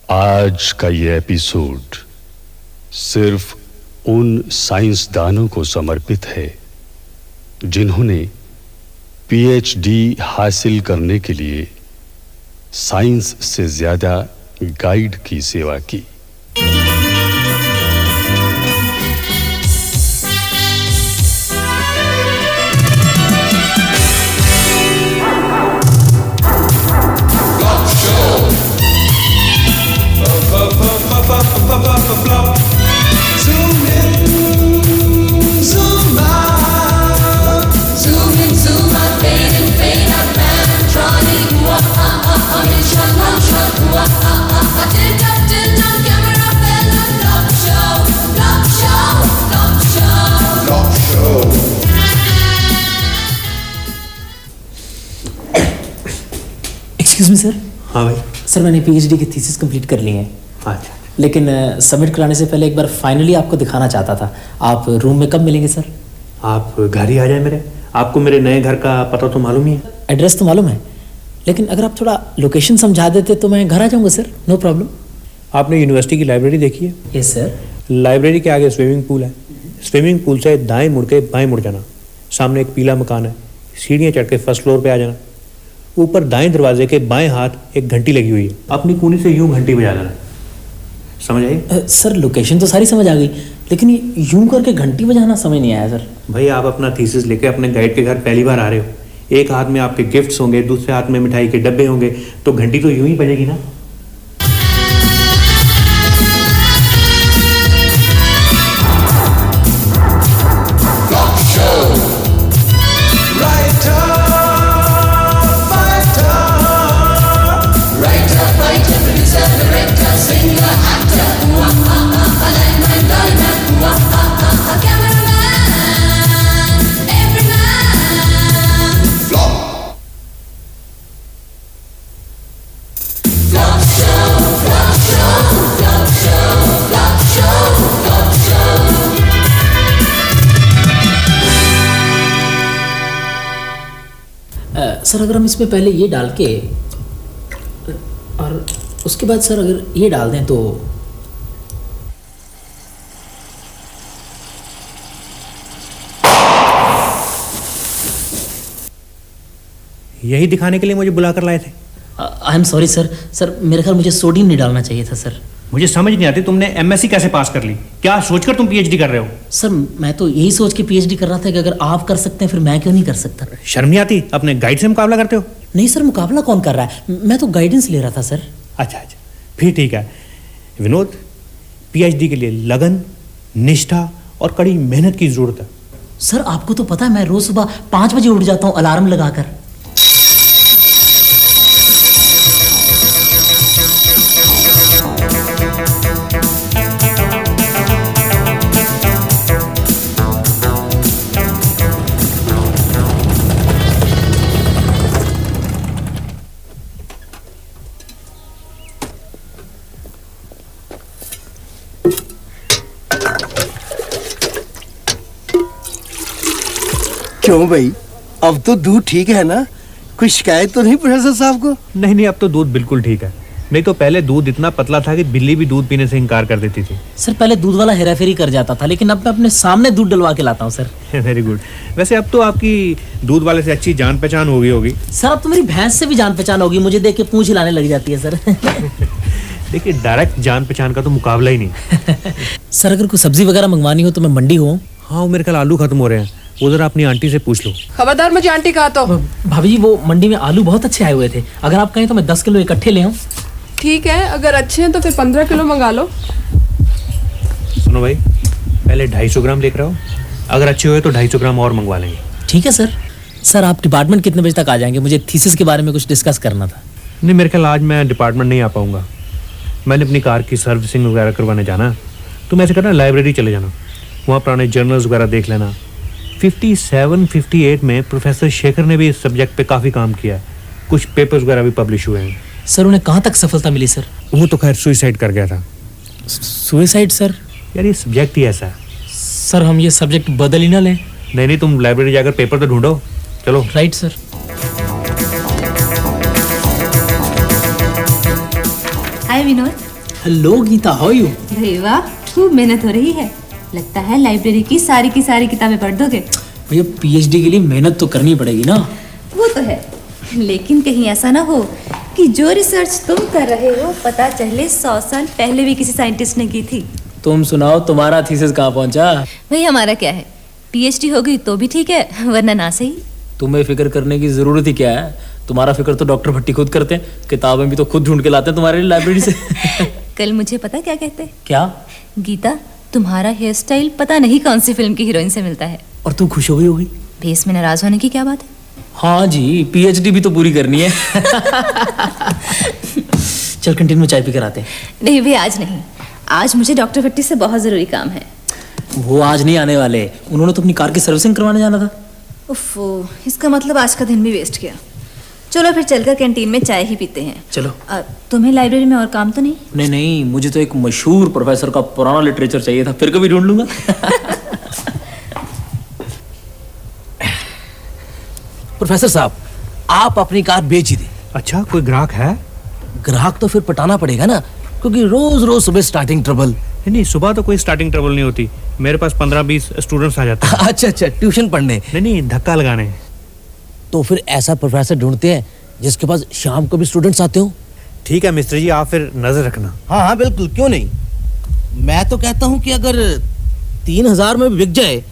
आज का ये एपिसोड सिर्फ उन साइंसदानों को समर्पित है जिन्होंने पीएचडी हासिल करने के लिए साइंस से ज्यादा गाइड की सेवा की। Excuse me sir. हाँ भाई। सर मैंने पीएचडी की थीसिस कंप्लीट कर ली है। अच्छा। लेकिन सबमिट कराने से पहले एक बार फाइनली आपको दिखाना चाहता था। आप रूम में कब मिलेंगे सर? आप घर ही आ जाए मेरे। आपको मेरे नए घर का पता तो मालूम ही है। एड्रेस तो मालूम है, लेकिन अगर आप थोड़ा लोकेशन समझा देते तो मैं घर आ जाऊँगा सर, नो प्रॉब्लम। आपने यूनिवर्सिटी की लाइब्रेरी देखी है? Yes sir. लाइब्रेरी के आगे स्विमिंग पूल है। स्विमिंग पूल से दाएं मुड़ के बाएं मुड़ जाना। सामने एक पीला मकान है। सीढ़ियाँ चढ़ के फर्स्ट फ्लोर पे आ जाना। ऊपर दाएं दरवाजे के बाएं हाथ एक घंटी लगी हुई है। अपनी कूनी से यूं घंटी बजा देना। समझ आई? सर लोकेशन तो सारी समझ आ गई, लेकिन यूं करके घंटी बजाना समझ नहीं आया सर। भाई आप अपना थीसिस लेके अपने गाइड के घर पहली बार आ रहे हो। एक हाथ में आपके गिफ्ट्स होंगे, दूसरे हाथ में मिठाई के डब्बे होंगे, तो घंटी तो यूं ही बजेगी ना। सर अगर हम इसमें पहले ये डाल के और उसके बाद सर अगर ये डाल दें तो यही दिखाने के लिए मुझे बुला कर लाए थे? I am sorry sir. Sir मेरे ख्याल मुझे सोडियम नहीं डालना चाहिए था सर। मुझे समझ नहीं आती तुमने एमएससी कैसे पास कर ली? क्या सोचकर तुम पीएचडी कर रहे हो? सर मैं तो यही सोच के पीएचडी कर रहा था कि अगर आप कर सकते हैं फिर मैं क्यों नहीं कर सकता। शर्म नहीं आती? अपने गाइड से मुकाबला करते हो? नहीं सर, मुकाबला कौन कर रहा है, मैं तो गाइडेंस ले रहा था सर। अच्छा अच्छा, फिर ठीक है। विनोद, पीएचडी के लिए लगन, निष्ठा और कड़ी मेहनत की जरूरत है। सर आपको तो पता है मैं रोज सुबह 5 बजे उठ जाता हूँ अलार्म लगाकर। क्यों भाई, अब तो दूध ठीक है ना? कोई शिकायत तो नहीं प्रोफेसर साहब को? नहीं नहीं, अब तो दूध बिल्कुल ठीक है। नहीं तो पहले दूध इतना पतला था कि बिल्ली भी दूध पीने से इनकार कर देती थी। सर पहले दूध वाला हेराफेरी कर जाता था, लेकिन अब मैं अपने सामने दूध डलवा के लाता हूँ सर। Very good. वैसे अब तो आपकी दूध वाले से अच्छी जान पहचान हो गई होगी। सर अब तो मेरी भैंस से भी जान पहचान होगी, मुझे देख के पूंछ हिलाने लग जाती है सर। देखिए डायरेक्ट जान पहचान का तो मुकाबला ही नहीं। सर अगर कोई सब्जी वगैरह मंगवानी हो तो मैं मंडी हूँ। हाँ, मेरे ख्याल आलू खत्म हो रहे हैं, उधर अपनी आंटी से पूछ लो। खबरदार मुझे आंटी कहा तो। भाभी जी वो मंडी में आलू बहुत अच्छे आए हुए थे, अगर आप कहें तो मैं 10 किलो इकट्ठे ले आऊं। ठीक है, अगर अच्छे हैं तो फिर 15 किलो मंगा लो। सुनो भाई, पहले 250 ग्राम लेकर आओ, अगर अच्छे हुए तो 250 ग्राम और मंगवा लेंगे। ठीक है सर। सर आप डिपार्टमेंट कितने बजे तक आ जाएंगे? मुझे थीसिस के बारे में कुछ डिस्कस करना था। नहीं, मेरे ख्याल आज मैं डिपार्टमेंट नहीं आ पाऊंगा। मैंने अपनी कार की सर्विसिंग वगैरह करवाने जाना है। तुम ऐसे करना, लाइब्रेरी चले जाना, वहाँ पुराने जर्नल्स वगैरह देख लेना। 57-58 में प्रोफेसर शेखर ने भी इस सब्जेक्ट पे काफ़ी काम किया है, कुछ पेपर्स वगैरह भी पब्लिश हुए हैं। सर उन्हें कहाँ तक सफलता मिली सर? वो तो खैर सुसाइड कर गया था। Suicide sir? यार ये सब्जेक्ट ही ऐसा है। सर हम ये सब्जेक्ट बदल ही ना लें? नहीं नहीं, तुम लाइब्रेरी जाकर पेपर तो ढूंढो। चलो। Right sir. Hi Vinod, hello Gita, how you? अरे वाह, खूब मेहनत हो रही है। लगता है लाइब्रेरी की सारी किताबें पढ़ दोगे। भैया पीएचडी के लिए मेहनत तो करनी पड़ेगी ना। वो तो है, लेकिन कहीं ऐसा ना हो कि जो रिसर्च तुम कर रहे हो पता चले 100 साल पहले भी किसी साइंटिस्ट ने की थी। तुम सुनाओ, तुम्हारा थीसिस कहाँ पहुंचा? भाई हमारा क्या है, पीएचडी हो गई तो भी ठीक है, वरना ना सही। तुम्हें फिक्र करने की जरूरत ही क्या है? तुम्हारा फिक्र तो डॉक्टर भट्टी खुद करते हैं, किताबें भी तो खुद ढूंढ के लाते हैं तुम्हारे लिए लाइब्रेरी से। कल मुझे पता क्या कहते? क्या? गीता, तुम्हारा हेयर स्टाइल पता नहीं कौन सी फिल्म की हीरोइन से मिलता है। और तुम खुश हो गई होगी? भेस में नाराज होने की क्या बात है? हाँ जी, पीएचडी भी तो पूरी करनी है। चल कैंटीन में चाय पी कर आते हैं। नहीं भाई, आज नहीं। आज मुझे डॉक्टर भट्टी से बहुत जरूरी काम है। वो आज नहीं आने वाले, उन्होंने तो अपनी कार की सर्विसिंग करवाने जाना था। उफ़ो, इसका मतलब आज का दिन भी वेस्ट किया। चलो फिर चलकर कैंटीन में चाय ही पीते हैं। चलो। तुम्हें लाइब्रेरी में और काम तो नहीं? नहीं नहीं, मुझे तो एक मशहूर प्रोफेसर का पुराना लिटरेचर चाहिए था, फिर कभी ढूंढ लूंगा। प्रोफेसर साहब, आप अपनी कार बेच ही दें। अच्छा, कोई ग्राहक है? ग्राहक तो फिर पटाना पड़ेगा ना, क्योंकि रोज रोज सुबह स्टार्टिंग ट्रबल। नहीं, सुबह तो कोई स्टार्टिंग ट्रबल नहीं होती। मेरे पास 15-20 स्टूडेंट्स आ जाते हैं। अच्छा अच्छा, ट्यूशन पढ़ने? नहीं, धक्का लगाने। तो फिर ऐसा प्रोफेसर ढूंढते हैं जिसके पास शाम को भी स्टूडेंट्स आते हो। ठीक है मिस्टर जी, आप फिर नजर रखना। हाँ हाँ बिल्कुल, क्यों नहीं। मैं तो कहता हूँ कि अगर 3000 में बिक जाए,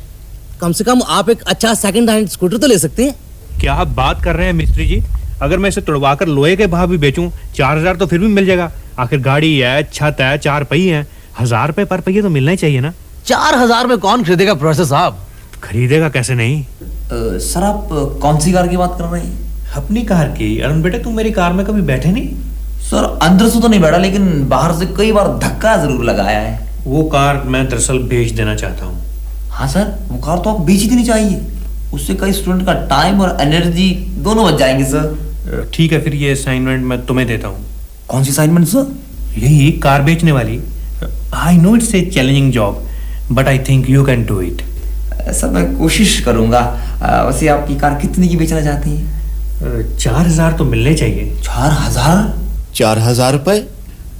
कम से कम आप एक अच्छा सेकंड हैंड स्कूटर तो ले सकते हैं। क्या आप बात कर रहे हैं मिस्त्री जी? अगर मैं इसे तुड़वा कर लोहे के भाव भी बेचूं, 4000 तो फिर भी मिल जाएगा। आखिर गाड़ी है, छत है, 4 पहिए हैं। 1000 रुपए पर पहिए तो मिलना ही चाहिए ना। 4000 में कौन खरीदेगा प्रोफेसर साहब? खरीदेगा कैसे नहीं। सर, आप कौन सी कार की बात कर रहे हैं? अपनी कार की। अरुण बेटा, तुम मेरी कार में कभी बैठे नहीं? सर, अंदर से तो नहीं बैठा, लेकिन बाहर से कई बार धक्का जरूर लगाया है। वो कार मैं दरअसल बेच देना चाहता हूँ। हाँ सर, वो कार तो आप बेच ही देनी चाहिए। उससे कई स्टूडेंट का टाइम और एनर्जी दोनों बच जाएंगे सर। ठीक है, फिर ये असाइनमेंट मैं तुम्हें देता हूँ। कौन सी असाइनमेंट सर? यही कार बेचने वाली। I know it's a challenging job, but I think you can do it. Sir, मैं कोशिश करूंगा। वैसे आपकी कार कितने की बेचना चाहती हैं? 4000 तो मिलने चाहिए। 4000? 4000 रुपए?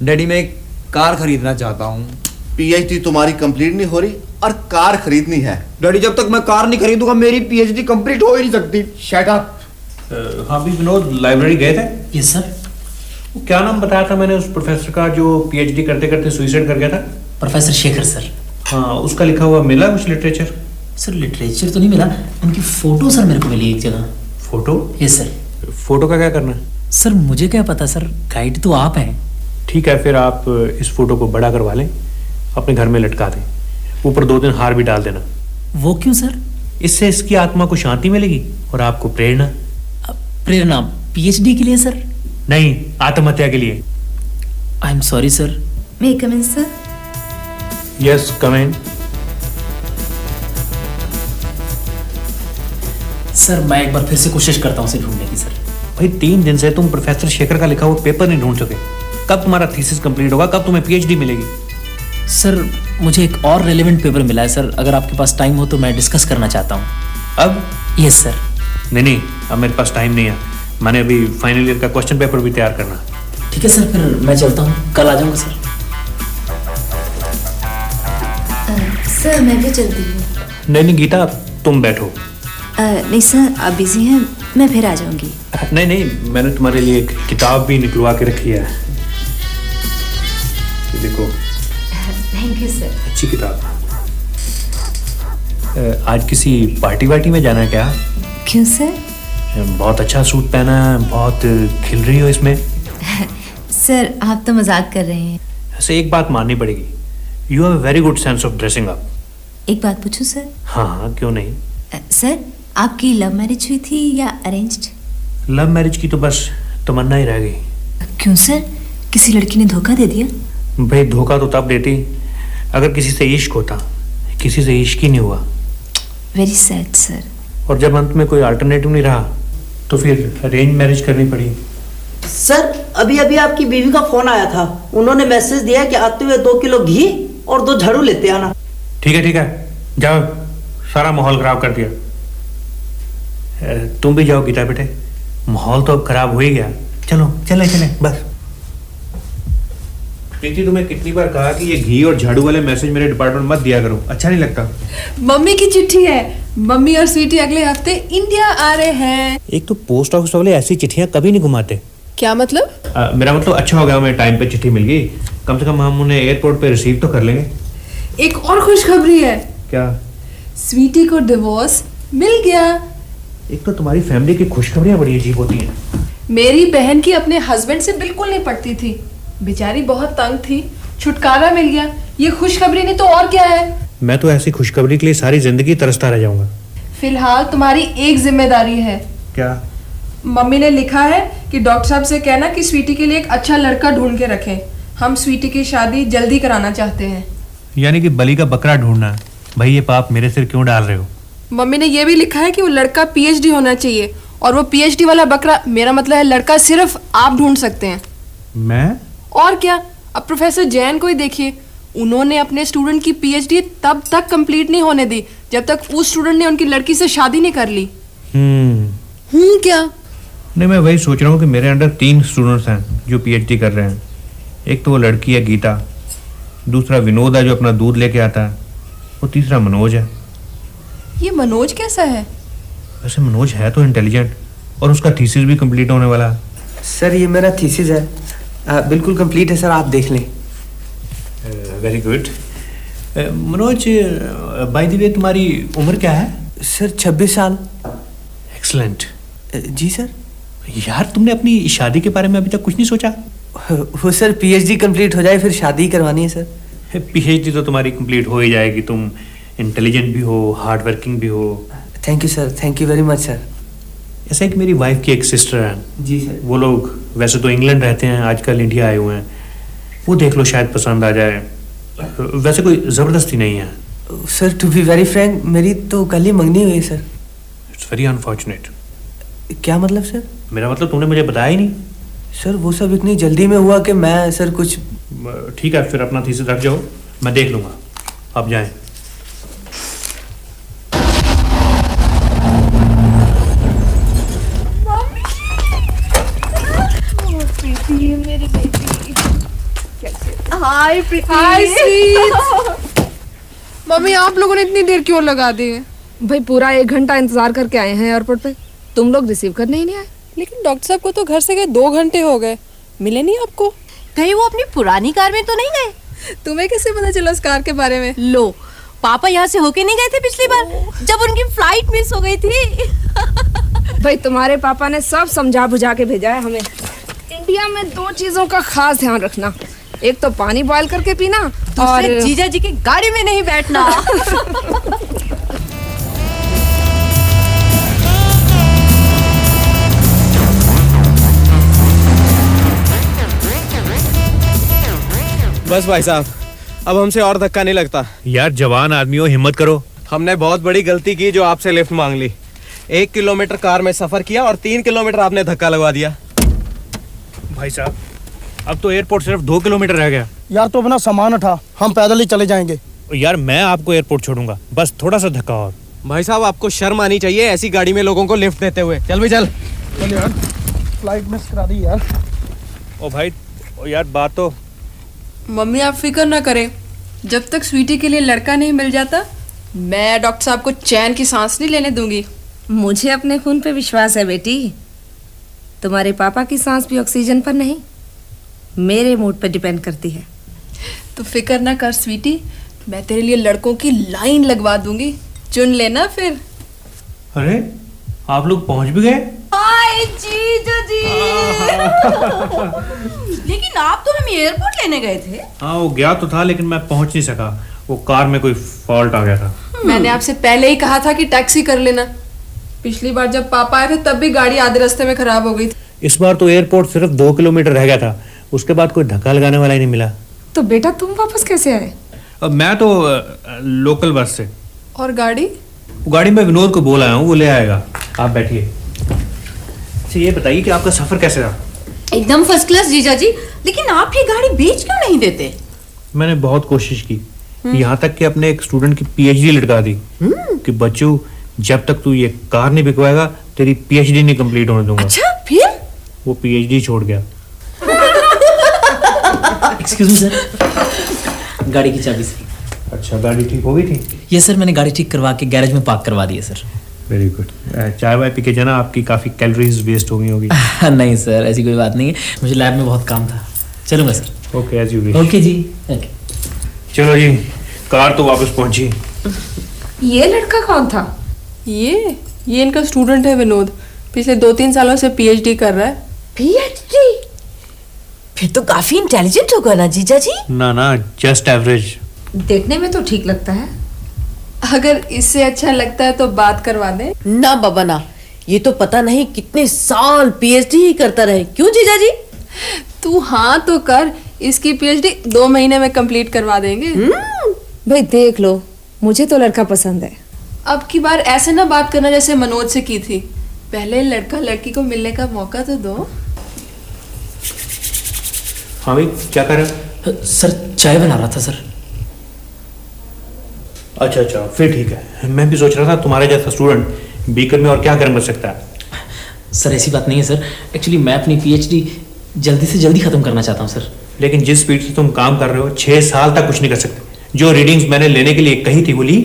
डैडी, मैं एक कार खरीदना चाहता हूँ। पीएचडी तुम्हारी कंप्लीट नहीं हो रही और कार खरीदनी है। डैडी, जब तक मैं कार नहीं खरीदूंगा मेरी पीएचडी कंप्लीट हो ही नहीं सकती। Shut up. हाँ भी विनोद, लाइब्रेरी गए थे? Yes sir. वो क्या नाम बताया था मैंने उस प्रोफेसर का जो पीएचडी करते करते सुसाइड कर गया था? Professor Shekhar sir. हाँ, उसका लिखा हुआ मिला कुछ लिटरेचर? सर लिटरेचर तो नहीं मिला, उनकी फोटो सर मेरे को मिली एक जगह। फोटो? Yes sir. फोटो का क्या करना? सर मुझे क्या पता सर, गाइड तो आप हैं। ठीक है, फिर आप इस फोटो को बड़ा करवा लें, अपने घर में लटका दें। ऊपर 2-3 हार भी डाल देना। वो क्यों सर? इससे इसकी आत्मा को शांति मिलेगी और आपको प्रेरणा। प्रेरणा पीएचडी के लिए सर? नहीं, आत्महत्या के लिए। I am sorry sir. May come in sir? Yes, come in. Sir मैं एक बार फिर से कोशिश करता हूँ उसे ढूंढने की सर। भाई 3 दिन से तुम प्रोफेसर शेखर का लिखा हुआ पेपर नहीं ढूंढ सके। कब तुम्हारा थीसिस कंप्लीट होगा? कब तुम्हें पीएचडी मिलेगी? सर मुझे एक और रेलेवेंट पेपर मिला है सर, अगर आपके पास टाइम हो तो मैं डिस्कस करना चाहता हूँ। अब? Yes sir. नहीं, अब मेरे पास टाइम नहीं है। मैंने अभी फाइनल ईयर का क्वेश्चन पेपर भी तैयार करना। ठीक है सर, फिर मैं चलता हूँ, कल आ जाऊँगा सर। सर मैं भी चलती हूँ। नहीं गीता, तुम बैठो। नहीं सर, आप बिजी हैं, मैं फिर आ जाऊंगी। नहीं, मैंने तुम्हारे लिए एक किताब भी निकलवा के रखी है। ये देखो। Thank you sir. अच्छी किताब। आज किसी पार्टी वार्टी में जाना है क्या? क्यों सर? बहुत अच्छा सूट पहना है, बहुत खिल रही हो इसमें। सर आप तो मजाक कर रहे हैं। ऐसे एक बात माननी पड़ेगी, you have very good sense of dressing up. एक बात पूछूं सर? हाँ, क्यों नहीं। सर आपकी लव मैरिज हुई थी या अरेंज्ड? लव मैरिज की तो बस तमन्ना ही रह गई। क्यों सर, किसी लड़की ने धोखा दे दिया? भाई धोखा तो तब देती अगर किसी से इश्क होता, किसी से इश्क ही नहीं हुआ। Very sad sir. और जब अंत में कोई अल्टरनेटिव नहीं रहा तो फिर अरेंज मैरिज करनी पड़ी। सर अभी अभी आपकी बीवी का फोन आया था, उन्होंने मैसेज दिया कि आते हुए 2 किलो घी और 2 झाड़ू लेते आना। ठीक है, जाओ, सारा माहौल खराब कर दिया। तुम भी जाओ गीता बेटे, माहौल तो अब खराब हो ही गया। चलो चले बस। प्रीति, तुम्हें कितनी बार कहा कि ये घी और झाड़ू वाले मैसेज मेरे डिपार्टमेंट मत दिया करो, अच्छा नहीं लगता। मम्मी की चिट्ठी है, मम्मी और स्वीटी अगले हफ्ते इंडिया आ रहे हैं। एक तो पोस्ट ऑफिस वाले ऐसी चिट्ठियां कभी नहीं घुमाते। क्या मतलब? मेरा मतलब अच्छा हो गया हमें टाइम पे चिट्ठी मिल गई, कम से कम हम उन्हें एयरपोर्ट पे रिसीव तो कर लेंगे। एक और खुशखबरी है। क्या? स्वीटी को डिवोर्स मिल गया। एक तो तुम्हारी फैमिली की खुशखबरियां बड़ी अजीब होती हैं। मेरी बहन की अपने हस्बैंड से बिल्कुल नहीं पटती थी, बेचारी बहुत तंग थी, छुटकारा मिल गया। ये खुशखबरी नहीं तो और क्या है। मैं तो ऐसी खुशखबरी के लिए सारी जिंदगी तरसता रह जाऊंगा। फिलहाल तुम्हारी एक जिम्मेदारी है। क्या? मम्मी ने लिखा है कि डॉक्टर साहब से कहना कि स्वीटी के लिए एक अच्छा लड़का ढूंढ के रखें। हम स्वीटी की शादी जल्दी कराना चाहते हैं। यानी कि बलि का बकरा ढूंढना है। भाई ये पाप मेरे सिर क्यों डाल रहे हो? मम्मी ने ये भी लिखा है कि वो लड़का पीएचडी होना चाहिए, और वो पीएचडी वाला बकरा, मेरा मतलब है लड़का, सिर्फ आप ढूंढ सकते हैं। मैं? और क्या, अब प्रोफेसर जैन को ही देखिए, उन्होंने अपने स्टूडेंट की पीएचडी तब तक कंप्लीट नहीं होने दी जब तक उस स्टूडेंट ने उनकी लड़की से शादी नहीं कर ली। क्या? नहीं, मैं वही सोच रहा हूँ कि मेरे अंडर 3 स्टूडेंट्स हैं जो पीएचडी कर रहे हैं। एक तो वो लड़की है गीता, दूसरा विनोद है जो अपना दूध लेके आता है, और तीसरा मनोज है। ये मनोज कैसा है? वैसे मनोज है तो इंटेलिजेंट, और उसका थीसिस भी कंप्लीट होने वाला है। सर ये मेरा थीसिस है, बिल्कुल कंप्लीट है सर, आप देख लें। Very good. Manoj, by the way तुम्हारी उम्र क्या है? सर 26 साल। एक्सलेंट। जी सर। यार तुमने अपनी शादी के बारे में अभी तक कुछ नहीं सोचा? वो सर पीएचडी कंप्लीट हो जाए फिर शादी करवानी है सर। पीएचडी तो तुम्हारी कंप्लीट हो ही जाएगी, तुम इंटेलिजेंट भी हो, हार्ड वर्किंग भी हो। Thank you sir, thank you very much sir. ऐसा कि मेरी वाइफ की एक सिस्टर है। जी सर। वो लोग वैसे तो इंग्लैंड रहते हैं, आजकल इंडिया आए हुए हैं। वो देख लो, शायद पसंद आ जाए। वैसे कोई ज़बरदस्ती नहीं है। Sir to be very frank, मेरी तो कल ही मंगनी हुई है सर। It's very unfortunate. क्या मतलब सर? मेरा मतलब तुमने मुझे बताया ही नहीं। सर वो सब इतनी जल्दी में हुआ कि मैं सर कुछ। ठीक है, फिर अपना थीसिस रख जाओ, मैं देख लूँगा, आप जाएं। हाय प्रीति। हाय स्वीट। मम्मी आप लोगों ने इतनी देर क्यों लगा दी? भाई पूरा 1 घंटा इंतजार करके आए हैं एयरपोर्ट पे, तुम लोग रिसीव करने ही नहीं आए। लेकिन डॉक्टर साहब को तो घर से गए 2 घंटे हो गए, मिले नहीं आपको? कहीं वो अपनी पुरानी कार में तो नहीं गए? तुम्हें कैसे पता चला उस कार के बारे में? लो, पापा यहाँ से होके नहीं गए थे पिछली बार जब उनकी फ्लाइट मिस हो गई थी। भाई तुम्हारे पापा ने सब समझा बुझा के भेजा है हमें। इंडिया में 2 चीजों का खास ध्यान रखना, एक तो पानी बॉयल करके पीना और जीजा जी की गाड़ी में नहीं बैठना। बस भाई साहब, अब हमसे और धक्का नहीं लगता। यार जवान आदमी हो, हिम्मत करो। हमने बहुत बड़ी गलती की जो आपसे लिफ्ट मांग ली। 1 किलोमीटर कार में सफर किया और 3 किलोमीटर आपने धक्का लगवा दिया। भाई साहब, अब तो एयरपोर्ट सिर्फ 2 किलोमीटर रह गया। यार तो अपना सामान उठा, हम पैदल ही चले जाएंगे। यार मैं आपको एयरपोर्ट छोड़ूंगा, बस थोड़ा सा धक्का और। भाई साहब आपको शर्म आनी चाहिए ऐसी गाड़ी में लोगों को लिफ्ट देते हुए। चल भाई चल। चल यार, फ्लाइट मिस करा दी यार। ओ भाई, ओ यार बात तो। मम्मी आप फिक्र ना करें, जब तक स्वीटी के लिए लड़का नहीं मिल जाता मैं डॉक्टर साहब को चैन की सांस नहीं लेने दूंगी। मुझे अपने खून पे विश्वास है बेटी। तुम्हारे पापा की सांस भी ऑक्सीजन पर नहीं, मेरे मूड पर डिपेंड करती है। तो फिक्र ना कर स्वीटी, मैं तेरे लिए लड़कों की लाइन लगवा दूंगी, चुन लेना फिर। अरे आप लोग पहुंच भी गए? हाय जीजा जी। लेकिन आप तो हमें एयरपोर्ट लेने गए थे। हाँ वो गया तो था, लेकिन मैं पहुंच नहीं सका, वो कार में कोई फॉल्ट आ गया था। मैंने आपसे पहले ही कहा था कि टैक्सी कर लेना। पिछली बार जब पापा आए थे तब भी गाड़ी आधे रास्ते में खराब हो गई थी। इस बार तो एयरपोर्ट सिर्फ 2 किलोमीटर रह गया था, उसके बाद कोई धक्का लगाने वाला ही नहीं मिला। तो बेटा तुम वापस कैसे आए? मैं तो लोकल बस से। और गाड़ी? गाड़ी में विनोद को बोल आया हूँ, वो ले आएगा। आप बैठिए। अच्छा ये बताइए कि आपका सफर कैसे रहा? एकदम फर्स्ट क्लास जीजा जी, लेकिन आप ये गाड़ी बेच क्यों नहीं देते? मैंने बहुत कोशिश की, यहाँ तक कि अपने एक स्टूडेंट की पीएचडी लटका दी कि बच्चू जब तक तू ये कार नहीं बिकवाएगा तेरी पीएचडी नहीं कंप्लीट होने दूंगा। अच्छा फिर? वो पीएचडी छोड़ गया। एक्सक्यूज मी सर, गाड़ी की चाबी से। अच्छा, गाड़ी ठीक हो गई थी? ये सर मैंने गाड़ी ठीक करवा के गैरेज में पार्क करवा दी है सर। Very good. चाय वाय पी के जाना, आपकी काफ़ी कैलोरीज वेस्ट हो गई होगी। नहीं सर, ऐसी कोई बात नहीं है, मुझे लैब में बहुत काम था। चलूँगा sir. Okay, as you wish. Okay जी, ओके। चलो जी, कार तो वापस पहुंची। ये लड़का कौन था? ये इनका स्टूडेंट है विनोद, पिछले 2-3 सालों से पीएचडी कर रहा है। पीएचडी? फिर तो काफी इंटेलिजेंट होगा ना जीजा जी? ना, जस्ट एवरेज। देखने में तो ठीक लगता है। अगर इससे अच्छा लगता है तो बात करवा दे। ना बाबा ना, ये तो पता नहीं कितने साल पीएचडी ही करता रहे। क्यों जीजा जी? तू हाँ तो कर, इसकी पीएचडी 2 महीने में कंप्लीट करवा देंगे। भाई देख लो, मुझे तो लड़का पसंद है। अब की बार ऐसे ना बात करना जैसे मनोज से की थी। पहले लड़का लड़की को मिलने का मौका तो दो। हाँ भाई, क्या कर रहे हो? सर चाय बना रहा था सर। अच्छा, फिर ठीक है। मैं भी सोच रहा था तुम्हारे जैसा स्टूडेंट बीकर में और क्या कर सकता है। सर ऐसी बात नहीं है सर, एक्चुअली मैं अपनी पीएचडी जल्दी से जल्दी खत्म करना चाहता हूँ सर। लेकिन जिस स्पीड से तुम काम कर रहे हो, 6 साल तक कुछ नहीं कर सकते। जो रीडिंग्स मैंने लेने के लिए कही थी वो ली?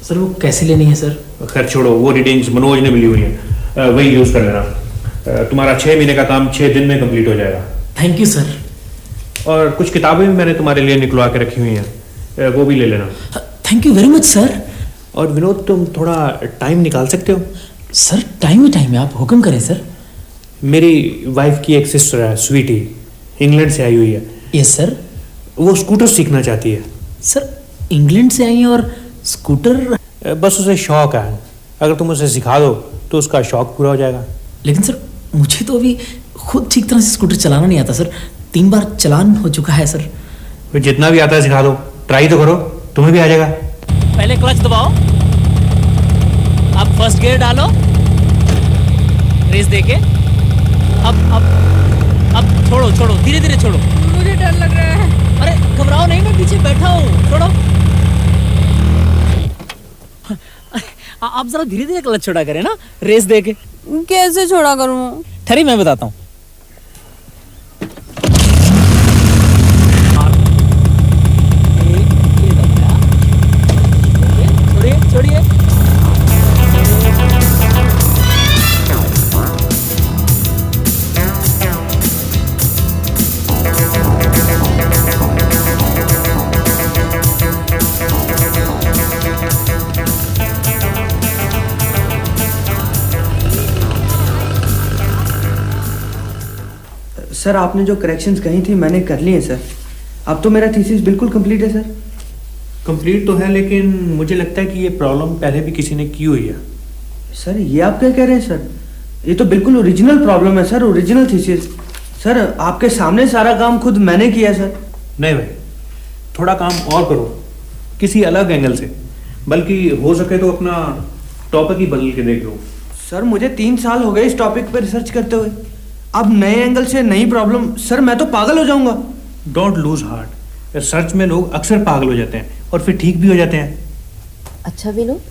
सर वो कैसे लेनी है सर? खैर छोड़ो, वो रीडिंग्स मनोज ने मिली हुई है, वही यूज कर लेना। तुम्हारा 6 महीने का काम 6 दिन में कंप्लीट हो जाएगा। Thank you sir. और कुछ किताबें भी मैंने तुम्हारे लिए निकलवा के रखी हुई हैं, वो भी ले लेना। Thank you very much sir. और विनोद, तुम थोड़ा टाइम निकाल सकते हो? सर टाइम है, आप हुक्म करें सर। मेरी वाइफ की एक सिस्टर है स्वीटी, इंग्लैंड से आई हुई है। Yes sir. वो स्कूटर सीखना चाहती है। सर इंग्लैंड से आई है और स्कूटर? बस उसे शौक है, अगर तुम उसे सिखा दो तो उसका शौक पूरा हो जाएगा। लेकिन सर मुझे तो अभी खुद ठीक तरह से स्कूटर चलाना नहीं आता सर, 3 बार चलान हो चुका है सर। जितना भी आता है सिखा दो, ट्राई तो करो, तुम्हें भी आ जाएगा। पहले क्लच दबाओ, अब फर्स्ट गियर डालो, रेस देके, अब छोड़ो, धीरे छोड़ो। मुझे डर लग रहा है। अरे घबराओ नहीं, मैं पीछे बैठा हूँ, छोड़ो। आप जरा धीरे क्लच छोड़ा करें ना, रेस देके। कैसे छोड़ा करूँ? ठहरी मैं बताता हूँ। छोड़िए। सर आपने जो करेक्शंस कही थी मैंने कर ली हैं सर। अब तो मेरा थीसिस बिल्कुल कंप्लीट है सर। कंप्लीट तो है, लेकिन मुझे लगता है कि ये प्रॉब्लम पहले भी किसी ने की हुई है। सर ये आप क्या कह रहे हैं सर? ये तो बिल्कुल ओरिजिनल प्रॉब्लम है सर, ओरिजिनल थीसिस। सर आपके सामने सारा काम खुद मैंने किया सर। नहीं भाई, थोड़ा काम और करो किसी अलग एंगल से, बल्कि हो सके तो अपना टॉपिक ही बदल के देख लो। सर मुझे 3 साल हो गए इस टॉपिक पर रिसर्च करते हुए, अब नए एंगल से नई प्रॉब्लम। सर मैं तो पागल हो जाऊंगा। डोंट लूज हार्ट, रिसर्च में लोग अक्सर पागल हो जाते हैं और फिर ठीक भी हो जाते हैं। अच्छा विनोद,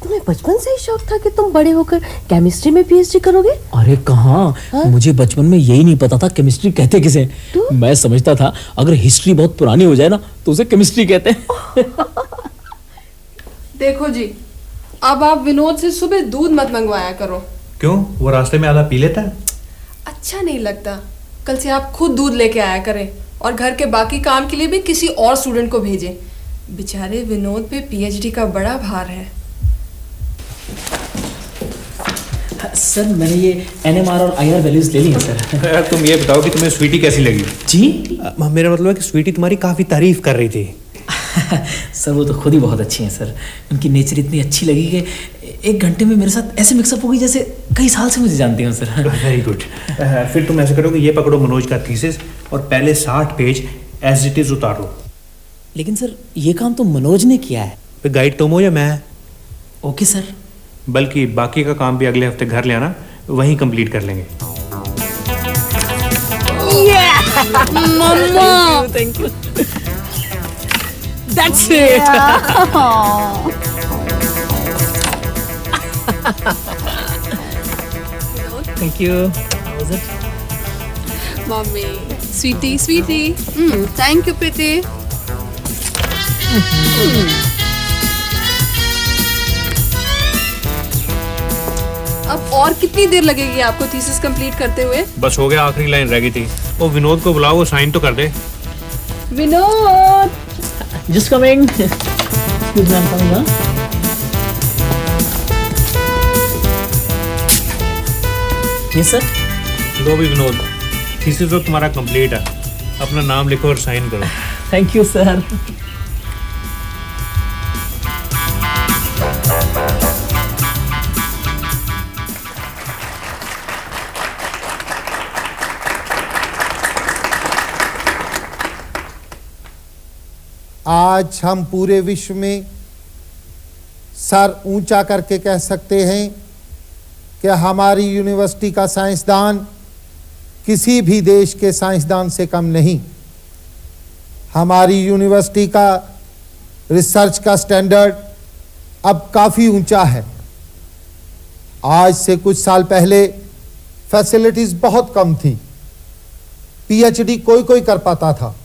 तुम्हें बचपन से ही शौक था कि तुम बड़े होकर केमिस्ट्री में पीएचडी करोगे? अरे कहाँ, मुझे बचपन में यही नहीं पता था केमिस्ट्री कहते किसे। मैं समझता था अगर हिस्ट्री बहुत पुरानी हो जाए ना तो उसे केमिस्ट्री कहते हैं। देखो जी, अब आप विनोद से सुबह दूध मत मंगवाया करो। क्यों, वो रास्ते में आधा पी लेता है? अच्छा नहीं लगता। कल से आप खुद दूध लेके आया करें और घर के बाकी काम के लिए भी किसी और स्टूडेंट को भेजें। बेचारे विनोद पे पीएचडी का बड़ा भार है। सर मैंने ये NMR और IR वैल्यूज ले ली हैं सर। यार तुम ये बताओ कि तुम्हें स्वीटी कैसी लगी? जी मेरा मतलब है कि स्वीटी तुम्हारी काफी तारीफ कर रही थी। सर वो तो खुद ही बहुत अच्छी हैं सर, उनकी नेचर इतनी अच्छी लगी कि 1 घंटे में मेरे साथ ऐसे मिक्सअप हो गई जैसे कई साल से मुझे जानती हूँ सर। Very good. फिर तुम ऐसे करो कि ये पकड़ो मनोज का थीसिस और पहले 60 पेज एज इट इज उतारो। लेकिन सर ये काम तो मनोज ने किया है। फिर गाइड तुम हो या मैं? Okay sir. बल्कि बाकी का काम भी अगले हफ्ते घर ले आना, वहीं कंप्लीट कर लेंगे। Mama, thank you. That's it. Thank you. How was it? Mummy sweetie sweetie. Thank you Preeti. अब और कितनी देर लगेगी आपको थीसिस कंप्लीट करते हुए? बस हो गया, आखिरी लाइन रह गई थी। वो विनोद को बुलाओ, वो साइन तो कर दे। Vinod just coming. Excuse me, I am coming. Yes sir. लो भी विनोद, थीसिस तो तुम्हारा कंप्लीट है, अपना नाम लिखो और साइन करो। Thank you sir. आज हम पूरे विश्व में सर ऊंचा करके कह सकते हैं कि हमारी यूनिवर्सिटी का साइंसदान किसी भी देश के साइंसदान से कम नहीं। हमारी यूनिवर्सिटी का रिसर्च का स्टैंडर्ड अब काफ़ी ऊंचा है। आज से कुछ साल पहले फैसिलिटीज़ बहुत कम थी, पीएचडी कोई कोई कर पाता था,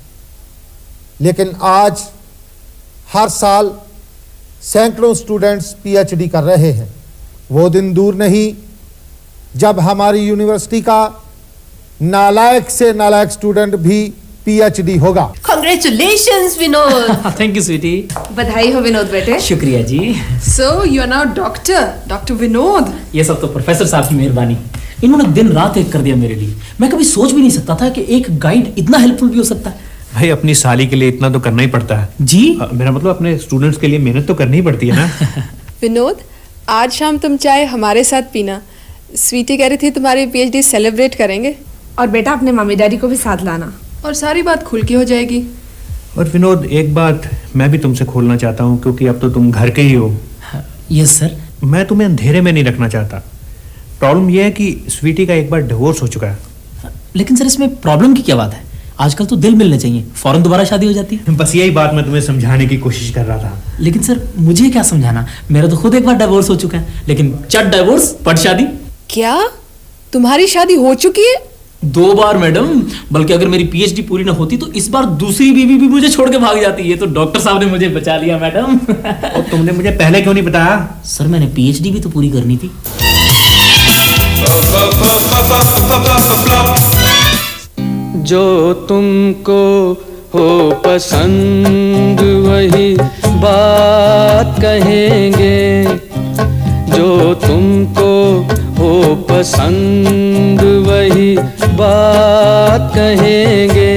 लेकिन आज हर साल सैकड़ों स्टूडेंट्स पीएचडी कर रहे हैं। वो दिन दूर नहीं जब हमारी यूनिवर्सिटी का नालायक से नालायक स्टूडेंट भी पीएचडी होगा। Congratulations Vinod. Thank you sweetie. बधाई हो विनोद बेटे। शुक्रिया जी। So you are now doctor Vinod. ये सब तो प्रोफेसर साहब की मेहरबानी। इन्होंने दिन रात एक कर दिया मेरे लिए। मैं कभी सोच भी नहीं सकता था कि एक गाइड इतना हेल्पफुल भी हो सकता है। भाई अपनी साली के लिए इतना तो करना ही पड़ता है जी। मेरा मतलब अपने स्टूडेंट्स के लिए मेहनत तो करनी ही पड़ती है ना। विनोद, आज शाम तुम चाय हमारे साथ पीना। स्वीटी कह रही थी तुम्हारी पीएचडी सेलिब्रेट करेंगे। और बेटा अपने मम्मी डैडी को भी साथ लाना, और सारी बात खुल के हो जाएगी। और विनोद, एक बात मैं भी तुमसे खोलना चाहता हूँ, क्योंकि अब तो तुम घर के ही हो। Yes sir. मैं तुम्हें अंधेरे में नहीं रखना चाहता। प्रॉब्लम यह है कि स्वीटी का एक बार डिवोर्स हो चुका है। लेकिन सर इसमें प्रॉब्लम की क्या बात है? आजकल तो दिल मिलने चाहिए, फौरन दोबारा शादी हो जाती है। बस यही बात मैं तुम्हें समझाने की कोशिश कर रहा था। लेकिन सर मुझे क्या समझाना, मेरा तो खुद एक बार डिवोर्स हो चुका है। लेकिन चट डिवोर्स पट शादी। क्या तुम्हारी शादी हो चुकी है? 2 बार मैडम। बल्कि अगर मेरी पीएचडी पूरी ना होती तो इस बार दूसरी बीवी भी मुझे छोड़ के भाग जाती। ये तो डॉक्टर साहब ने मुझे बचा लिया मैडम। और तुमने मुझे पहले क्यों नहीं बताया? सर मैंने पीएचडी भी तो पूरी करनी थी। जो तुमको हो पसंद वही बात कहेंगे, जो तुमको हो पसंद वही बात कहेंगे।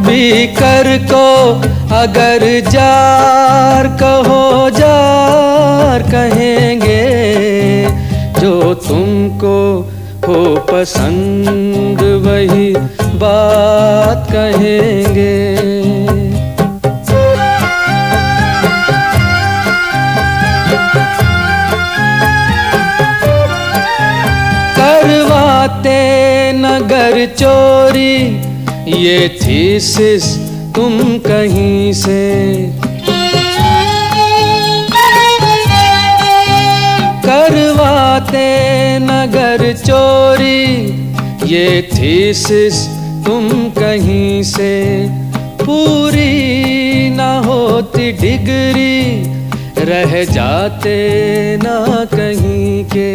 बीकर को अगर जार कहो जार कहेंगे, जो तुमको हो पसंद वही बात कहेंगे। करवाते नगर चोरी ये थीसिस तुम कहीं से, करवाते नगर चोरी ये थीसिस तुम कहीं से। पूरी ना होती डिग्री रह जाते ना कहीं के।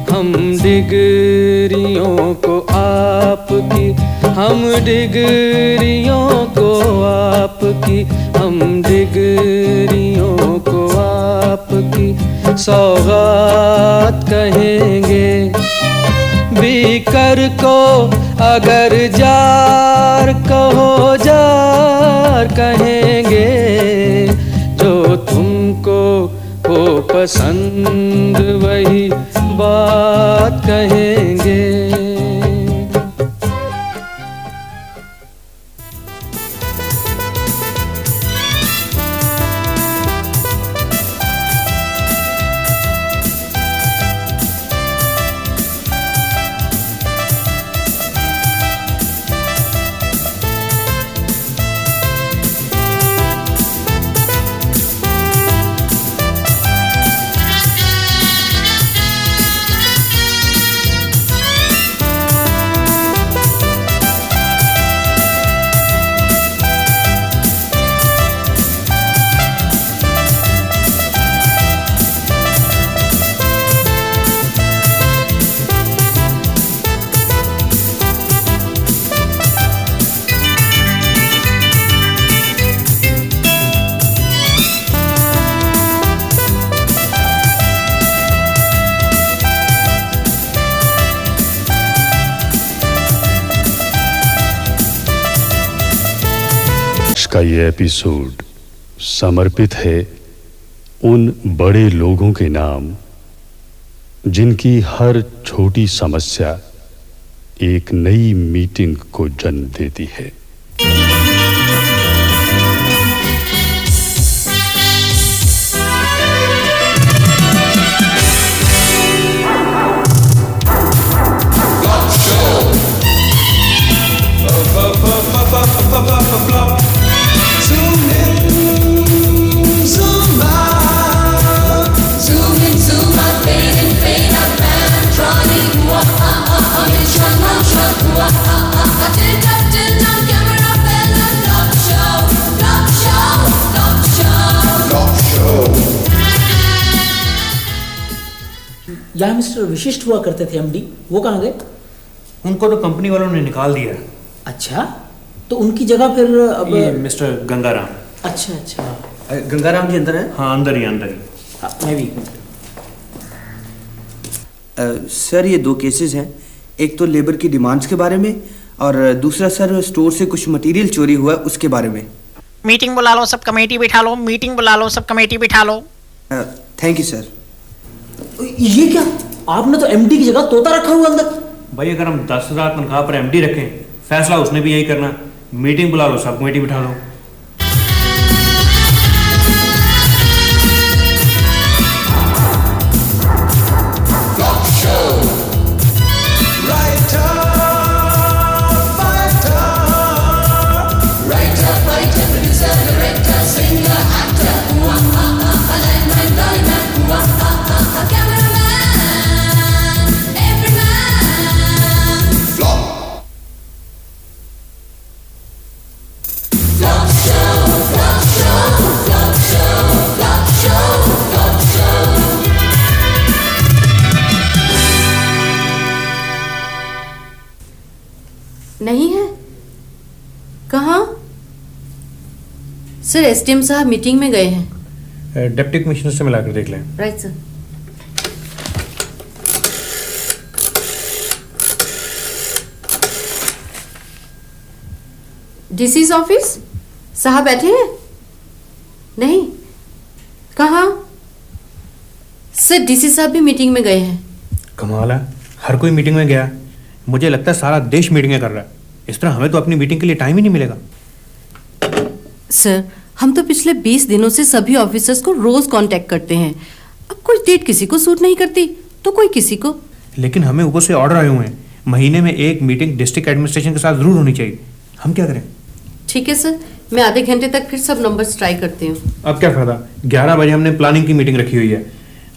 हम डिग्रियों को आपकी, हम डिग्रियों को आपकी, हम डिग्रियों को आपकी सौगात कहेंगे। बीकर को अगर जार कहो जार कहेंगे, जो तुमको हो पसंद वही बात कहेंगे। का ये एपिसोड समर्पित है उन बड़े लोगों के नाम जिनकी हर छोटी समस्या एक नई मीटिंग को जन्म देती है। यहाँ मिस्टर विशिष्ट हुआ करते थे एमडी, वो कहाँ गए? उनको तो कंपनी वालों ने निकाल दिया। अच्छा, तो उनकी जगह फिर अब ये मिस्टर गंगाराम। अच्छा अच्छा, गंगाराम जी अंदर है? हाँ अंदर ही। हाँ, मैं भी। सर ये दो केसेस हैं, एक तो लेबर की डिमांड्स के बारे में और दूसरा सर स्टोर से कुछ मटेरियल चोरी हुआ है उसके बारे में। मीटिंग बुला लो, सब कमेटी बिठा लो, मीटिंग बुला लो, सब कमेटी बिठा लो। Thank you sir. ये क्या, आपने तो एमडी की जगह तोता रखा हुआ अंदर। भाई अगर हम 10,000 तनख्वाह पर एमडी रखें, फैसला उसने भी यही करना। मीटिंग बुला लो, सब कमेटी बिठा लो। नहीं है? कहाँ? सर एसडीएम साहब मीटिंग में गए हैं। डिप्टी कमिश्नर से मिलाकर देख लें। Right sir. डीसी ऑफिस साहब बैठे हैं? नहीं, कहाँ? सर डीसी साहब भी मीटिंग में गए हैं। कमाल है, हर कोई मीटिंग में गया। मुझे लगता है सारा देश मीटिंगें कर रहा है। इस तरह हमें तो अपनी मीटिंग के लिए टाइम ही नहीं मिलेगा। सर हम तो पिछले 20 दिनों से सभी ऑफिसर्स को रोज कांटेक्ट करते हैं। अब कोई डेट किसी को सूट नहीं करती तो कोई किसी को। लेकिन हमें ऊपर से ऑर्डर आए हुए हैं, महीने में एक मीटिंग डिस्ट्रिक्ट एडमिनिस्ट्रेशन के साथ जरूर होनी चाहिए। हम क्या करें? ठीक है सर, मैं आधे घंटे तक फिर सब नंबर्स ट्राई करती हूँ। अब क्या फायदा, 11 बजे हमने प्लानिंग की मीटिंग रखी हुई है।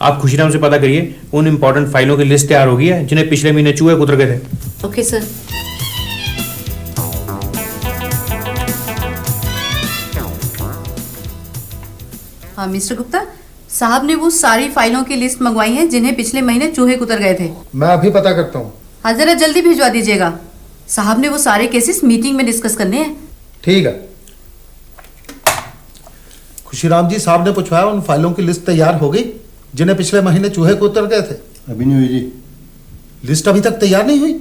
आप खुशीराम से पता करिए उन इंपॉर्टेंट फाइलों की लिस्ट तैयार हो गई है जिन्हें पिछले महीने चूहे उतर गए थे। Okay sir. हाँ मिस्टर गुप्ता साहब ने वो सारी फाइलों की लिस्ट मंगवाई है जिन्हें पिछले महीने चूहे कुतर गए थे। मैं अभी पता करता हूँ। हाँ जरा जल्दी भिजवा दीजिएगा, साहब ने वो सारे केसेस मीटिंग में डिस्कस करने हैं। ठीक है। खुशीराम जी, साहब ने पूछवाया उन फाइलों की लिस्ट तैयार हो गई जिन्हें पिछले महीने चूहे को उतर गए थे? अभी नहीं हुई जी। लिस्ट अभी तक तैयार नहीं हुई?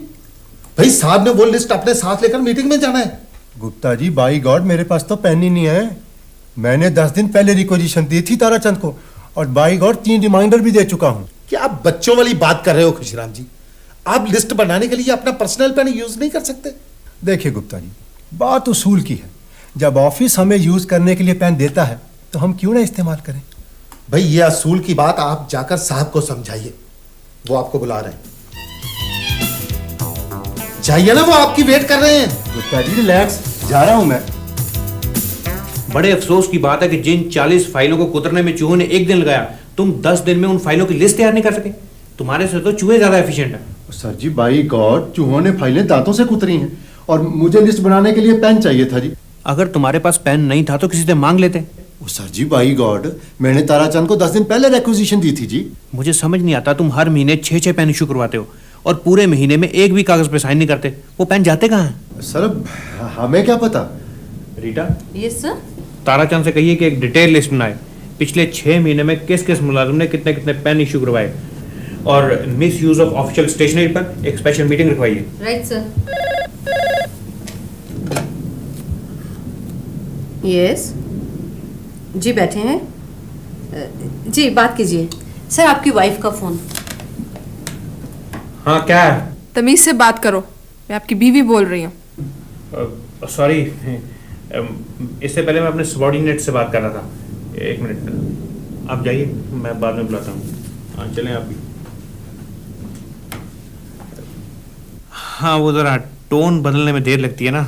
भाई साहब ने वो लिस्ट अपने साथ लेकर मीटिंग में जाना है। गुप्ता जी, बाई गॉड मेरे पास तो पेन ही नहीं है। मैंने 10 दिन पहले रिक्वेजिशन दी थी ताराचंद को और बाई गॉड 3 रिमाइंडर भी दे चुका हूँ। क्या आप बच्चों वाली बात कर रहे हो खुशीराम जी? आप लिस्ट बनाने के लिए अपना पर्सनल पेन यूज नहीं कर सकते? देखिए गुप्ता जी, बात उसूल की है। जब ऑफिस हमें यूज करने के लिए पेन देता है तो हम क्यों ना इस्तेमाल करें। भाई ये असूल की बात आप जाकर साहब को समझाइए, वो आपको बुला रहे हैं। जाइए ना, वो आपकी वेट कर रहे हैं। गुप्ता जी रिलैक्स, जा रहा हूं मैं। बड़े अफसोस की बात है कि जिन 40 फाइलों को कुतरने में चूहों ने 1 दिन लगाया, तुम 10 दिन में उन फाइलों की लिस्ट तैयार नहीं कर सके। तुम्हारे से तो चूहे ज्यादा एफिशिएंट है। सर जी, बाई गॉड चूहों ने फाइलें दांतों से कुतरी हैं और मुझे लिस्ट बनाने के लिए पेन चाहिए था जी। अगर तुम्हारे पास पेन नहीं था तो किसी से मांग लेते। सर जी, बाई गॉड मैंने ताराचंद को 10 दिन पहले रिक्वेजिशन दी थी जी। मुझे समझ नहीं आता, तुम हर महीने 6 पेन इशू करवाते हो और पूरे महीने में एक भी कागज पे साइन नहीं करते। वो पेन जाते कहाँ हैं? सर हमें क्या पता। Rita, yes sir. ताराचंद से कहिए कि एक डिटेल लिस्ट बनाए, पिछले 6 महीने में किस किस मुलाजिम ने कितने कितने पेन इशू करवाए और misuse of official stationery पर एक स्पेशल मीटिंग रखवाइए। Right sir. यस जी, बैठे हैं। जी बात कीजिए। सर आपकी वाइफ का फोन। हाँ क्या है? तमीज से बात करो, मैं आपकी बीवी बोल रही हूँ। सॉरी, इससे पहले मैं अपने सबॉर्डिनेट से बात कर रहा था। एक मिनट, आप जाइए, मैं बाद में बुलाता हूँ। हाँ चलें आप भी। हाँ वो ज़रा टोन बदलने में देर लगती है ना।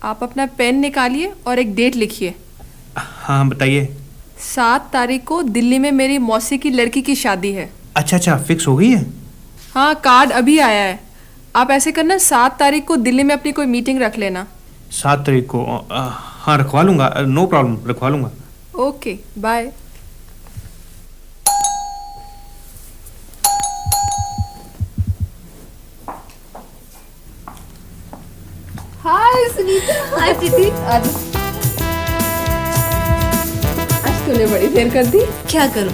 आप अपना पेन निकालिए और एक डेट लिखिए। हाँ बताइए। 7 तारीख को दिल्ली में मेरी मौसी की लड़की की शादी है। अच्छा, फिक्स हो गई है? हाँ, कार्ड अभी आया है। आप ऐसे करना, 7 तारीख को दिल्ली में अपनी कोई मीटिंग रख लेना। 7 तारीख को? हाँ रखवा लूँगा, नो प्रॉब्लम, रखवा लूँगा। Okay bye. Hi Sunita. Hi Preeti. आज तूने बड़ी देर कर दी। क्या करूं,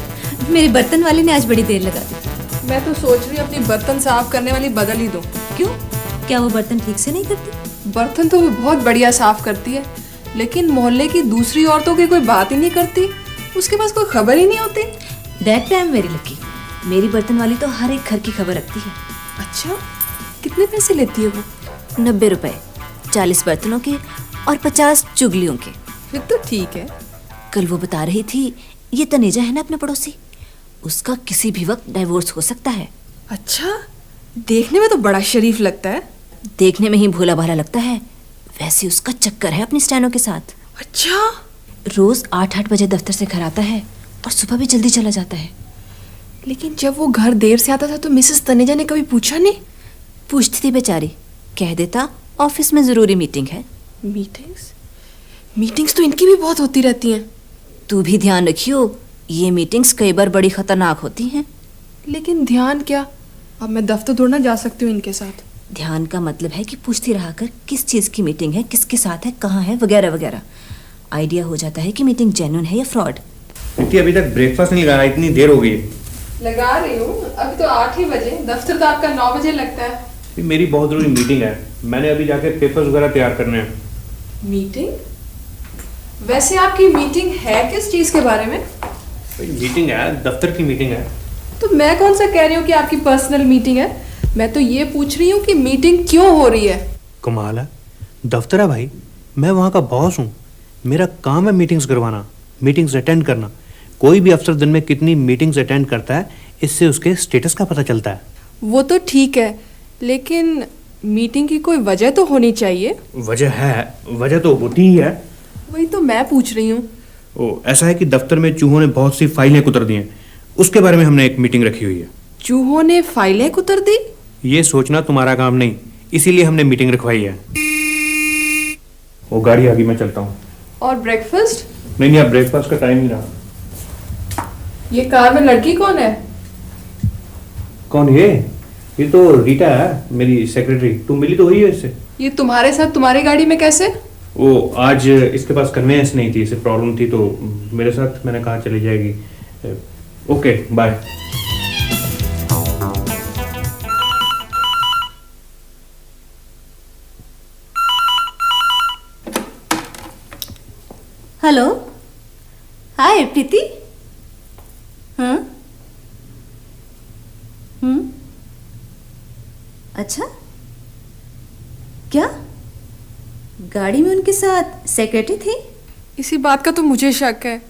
मेरे बर्तन वाली ने आज बड़ी देर लगा दी। मैं तो सोच रही हूँ अपनी बर्तन साफ करने वाली बदल ही दूं। क्यों, क्या वो बर्तन ठीक से नहीं करती? बर्तन तो वो बहुत बढ़िया साफ करती है, लेकिन मोहल्ले की दूसरी औरतों की कोई बात ही नहीं करती, उसके पास कोई खबर ही नहीं होती। That time very lucky. मेरी बर्तन वाली तो हर एक घर की खबर रखती है। अच्छा, कितने पैसे लेती है वो? 90 रुपए, 40 बर्तनों के और 50 चुगलियों के। फिर तो ठीक है। कल वो बता रही थी, ये तनेजा है ना अपना पड़ोसी, उसका किसी भी वक्त डाइवोर्स हो सकता है। अच्छा, देखने में तो बड़ा शरीफ लगता है। देखने में ही भोला भाला लगता है, वैसे उसका चक्कर है अपनी स्टैनो के साथ। अच्छा। रोज 8-8 बजे दफ्तर से घर आता है और सुबह भी जल्दी चला जाता है। लेकिन जब वो घर देर से आता था तो मिसेस तनेजा ने कभी पूछा नहीं? पूछती थी बेचारी, कह देता ऑफिस में जरूरी मीटिंग है। मीटिंग्स तो इनकी भी बहुत होती रहती हैं। तू भी ध्यान रखियो, ये मीटिंग्स कई बार बड़ी खतरनाक होती हैं। लेकिन ध्यान क्या, अब मैं दफ्तर थोड़ा ना जा सकती हूँ इनके साथ। ध्यान का मतलब है कि पूछती रहा कर किस चीज की मीटिंग है, किसके साथ है, कहाँ है, वगैरह वगैरह। आइडिया हो जाता है कि मीटिंग जेन्युइन है या फ्रॉड। अभी तक ब्रेकफास्ट नहीं लगाना, इतनी देर हो गई है। लगा रही हूँ, अभी तो 8 ही बजे, दफ्तर तो आपका 9 बजे लगता है। मेरी बहुत जरूरी मीटिंग है, मैंने अभी जाके पेपर्स वगैरह तैयार करने हैं। मीटिंग? वैसे आपकी मीटिंग है किस चीज के बारे में? मीटिंग है, दफ्तर की मीटिंग है। तो मैं कौन सा कह रही हूँ कि आपकी पर्सनल मीटिंग है, मैं तो ये पूछ रही हूँ कि मीटिंग क्यों हो रही है। कमाल है, दफ्तर है भाई, मैं वहाँ का बॉस हूँ, मेरा काम है मीटिंग्स करवाना, मीटिंग्स अटेंड करना। कोई भी अफसर दिन में कितनी मीटिंग्स अटेंड करता है, इससे उसके स्टेटस का पता चलता है। वो तो ठीक है, लेकिन मीटिंग की कोई वजह तो होनी चाहिए। वजह है, वजह तो होती ही है। वही तो मैं पूछ रही हूँ। ओ, ऐसा है कि दफ्तर में चूहों ने बहुत सी फाइलें कुतर दी हैं, उसके बारे में हमने एक मीटिंग रखी हुई है। चूहों ने फाइलें कुतर दी? ये सोचना तुम्हारा काम नहीं, इसीलिए हमने मीटिंग रखवाई है। वो गाड़ी आ गई, मैं चलता हूँ। और ब्रेकफास्ट? नहीं, अब ब्रेकफास्ट का टाइम ही रहा। ये कार में लड़की कौन है? कौन ये तो रीटा है, मेरी सेक्रेटरी। तुम मिली तो हुई है इससे। ये तुम्हारे साथ तुम्हारी गाड़ी में कैसे? वो आज इसके पास कन्वेंस नहीं थी, इसे प्रॉब्लम थी, तो मेरे साथ, मैंने कहा चली जाएगी। Okay bye. Hello, hi Preeti. हाँ? अच्छा, क्या गाड़ी में उनके साथ सेक्रेटरी थी? इसी बात का तो मुझे शक है,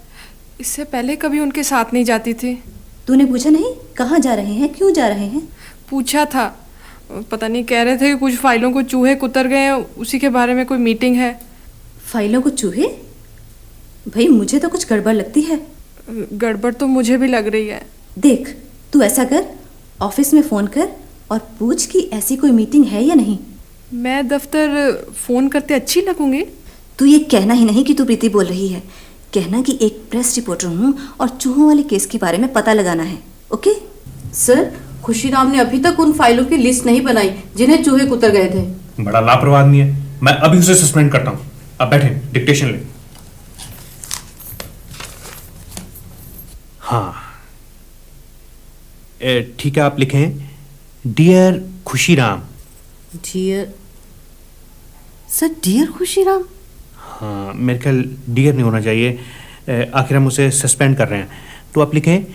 इससे पहले कभी उनके साथ नहीं जाती थी। तूने पूछा नहीं कहाँ जा रहे हैं, क्यों जा रहे हैं? पूछा था, पता नहीं, कह रहे थे कि कुछ फाइलों को चूहे कुतर गए हैं, उसी के बारे में कोई मीटिंग है। फाइलों को चूहे? भाई मुझे तो कुछ गड़बड़ लगती है। गड़बड़ तो मुझे भी लग रही है। देख, तू ऐसा कर, ऑफिस में फ़ोन कर और पूछ कि ऐसी कोई मीटिंग है या नहीं। मैं दफ्तर फ़ोन करते अच्छी लगूंगी? तू ये कहना ही नहीं कि तू प्रीति बोल रही है, कहना कि एक प्रेस रिपोर्टर हूँ और चूहों वाले केस के बारे में पता लगाना है। ओके सर, खुशीराम ने अभी तक उन फाइलों की लिस्ट नहीं बनाई जिन्हें चूहे कुतर गए थे। बड़ा लापरवाह आदमी है, मैं अभी उसे सस्पेंड करता हूँ। अब बैठे, डिक्टेशन ले। हाँ ठीक है, आप लिखें dear Khushiram. Dear sir, dear Khushiram? हाँ, मेरे ख्याल डियर नहीं होना चाहिए, आखिर हम उसे सस्पेंड कर रहे हैं। तो आप लिखें,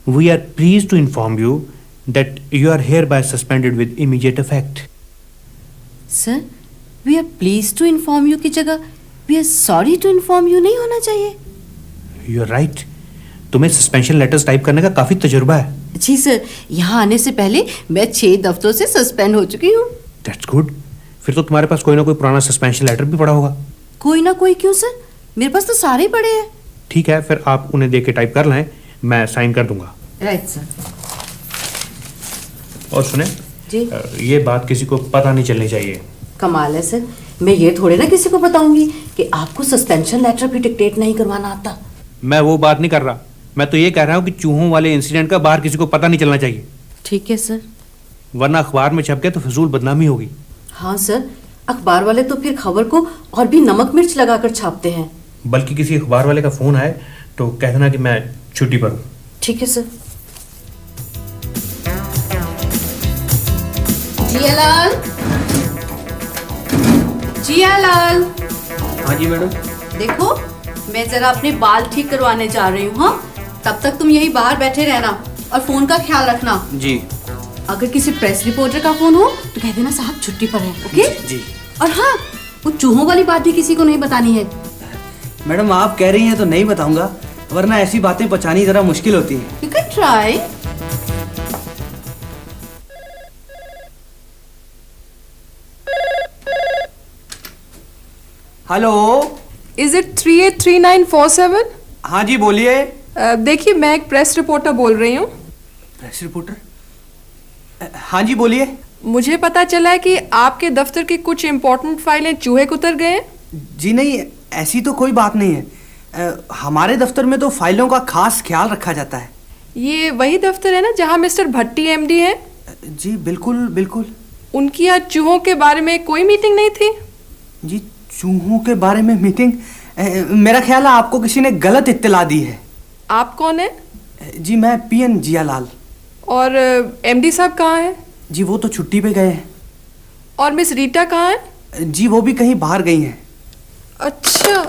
we are please to inform you that you are hereby suspended with immediate effect. Sir, we are please to inform you की जगह we are sorry to inform you नहीं होना चाहिए। यू आर राइट, तुम्हें suspension letters type करने का काफी तजुर्बा है। जी सर, यहाँ आने से पहले मैं 6 दफ्तरों से सस्पेंड हो चुकी हूँ। दैट्स गुड, फिर तो तुम्हारे पास कोई ना कोई पुराना सस्पेंशन लेटर भी पड़ा होगा। कोई ना कोई क्यों सर, मेरे पास तो सारे ही पड़े हैं। ठीक है, फिर आप उन्हें देख के टाइप कर लें, मैं साइन कर दूंगा। Right sir. और सुने जी, ये बात किसी को पता नहीं चलनी चाहिए। कमाल है सर, मैं ये थोड़े ना किसी को बताऊंगी कि आपको सस्पेंशन लेटर भी डिक्टेट नहीं करवाना आता। मैं वो बात नहीं कर रहा, मैं तो ये कह रहा हूँ कि चूहों वाले इंसिडेंट का बाहर किसी को पता नहीं चलना चाहिए। ठीक है सर। वरना अखबार में छप के तो फिजूल बदनामी होगी। हाँ सर, अखबार वाले तो फिर खबर को और भी नमक मिर्च लगाकर छापते हैं। बल्कि किसी अखबार वाले का फोन आए तो कह देना कि मैं छुट्टी पर हूँ। ठीक है सर। जियालाल, जियालाल। हाँ जी मैडम। देखो, मैं जरा अपने बाल ठीक करवाने जा रही हूँ। हाँ, तब तक तुम यही बाहर बैठे रहना और फोन का ख्याल रखना। जी। अगर किसी प्रेस रिपोर्टर का फोन हो तो कह देना साहब छुट्टी पर है। ओके जी। और हाँ, वो चूहों वाली बात भी किसी को नहीं बतानी है। मैडम आप कह रही हैं तो नहीं बताऊंगा, वरना ऐसी बातें बचानी जरा मुश्किल होती है। You can try. Hello, is it 383947? हाँ जी बोलिए। देखिए, मैं एक प्रेस रिपोर्टर बोल रही हूँ। Press reporter? हाँ जी बोलिए। मुझे पता चला है कि आपके दफ्तर की कुछ इम्पोर्टेंट फाइलें चूहे कुतर गए हैं। जी नहीं, ऐसी तो कोई बात नहीं है। हमारे दफ्तर में तो फाइलों का खास ख्याल रखा जाता है। ये वही दफ्तर है ना जहाँ मिस्टर भट्टी एमडी है? जी बिल्कुल बिल्कुल। उनकी आज चूहों के बारे में कोई मीटिंग नहीं थी? जी, चूहों के बारे में मीटिंग? मेरा ख्याल है आपको किसी ने गलत इत्तला दी है। आप कौन है? जी मैं पीएन जियालाल। और एमडी साहब कहाँ हैं? जी वो तो छुट्टी पे गए हैं। और मिस रीटा कहाँ है? जी वो भी कहीं बाहर गई हैं। अच्छा,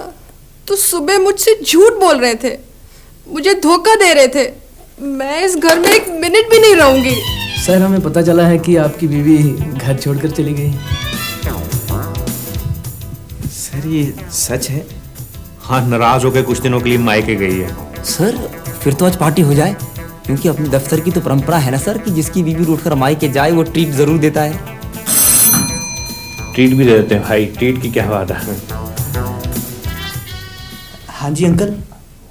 तो सुबह मुझसे झूठ बोल रहे थे, मुझे धोखा दे रहे थे। मैं इस घर में 1 मिनट भी नहीं रहूंगी। सर, हमें पता चला है कि आपकी बीवी घर छोड़कर चली गई। सर ये सच है? हाँ, नाराज होकर कुछ दिनों के लिए मायके गई है। सर फिर तो आज पार्टी हो जाए, क्योंकि अपने दफ्तर की तो परंपरा है ना सर कि जिसकी बीवी रूठकर मायके जाए वो ट्रीट जरूर देता है। ट्रीट भी दे देते हैं भाई, ट्रीट की क्या बात है। हाँ जी अंकल।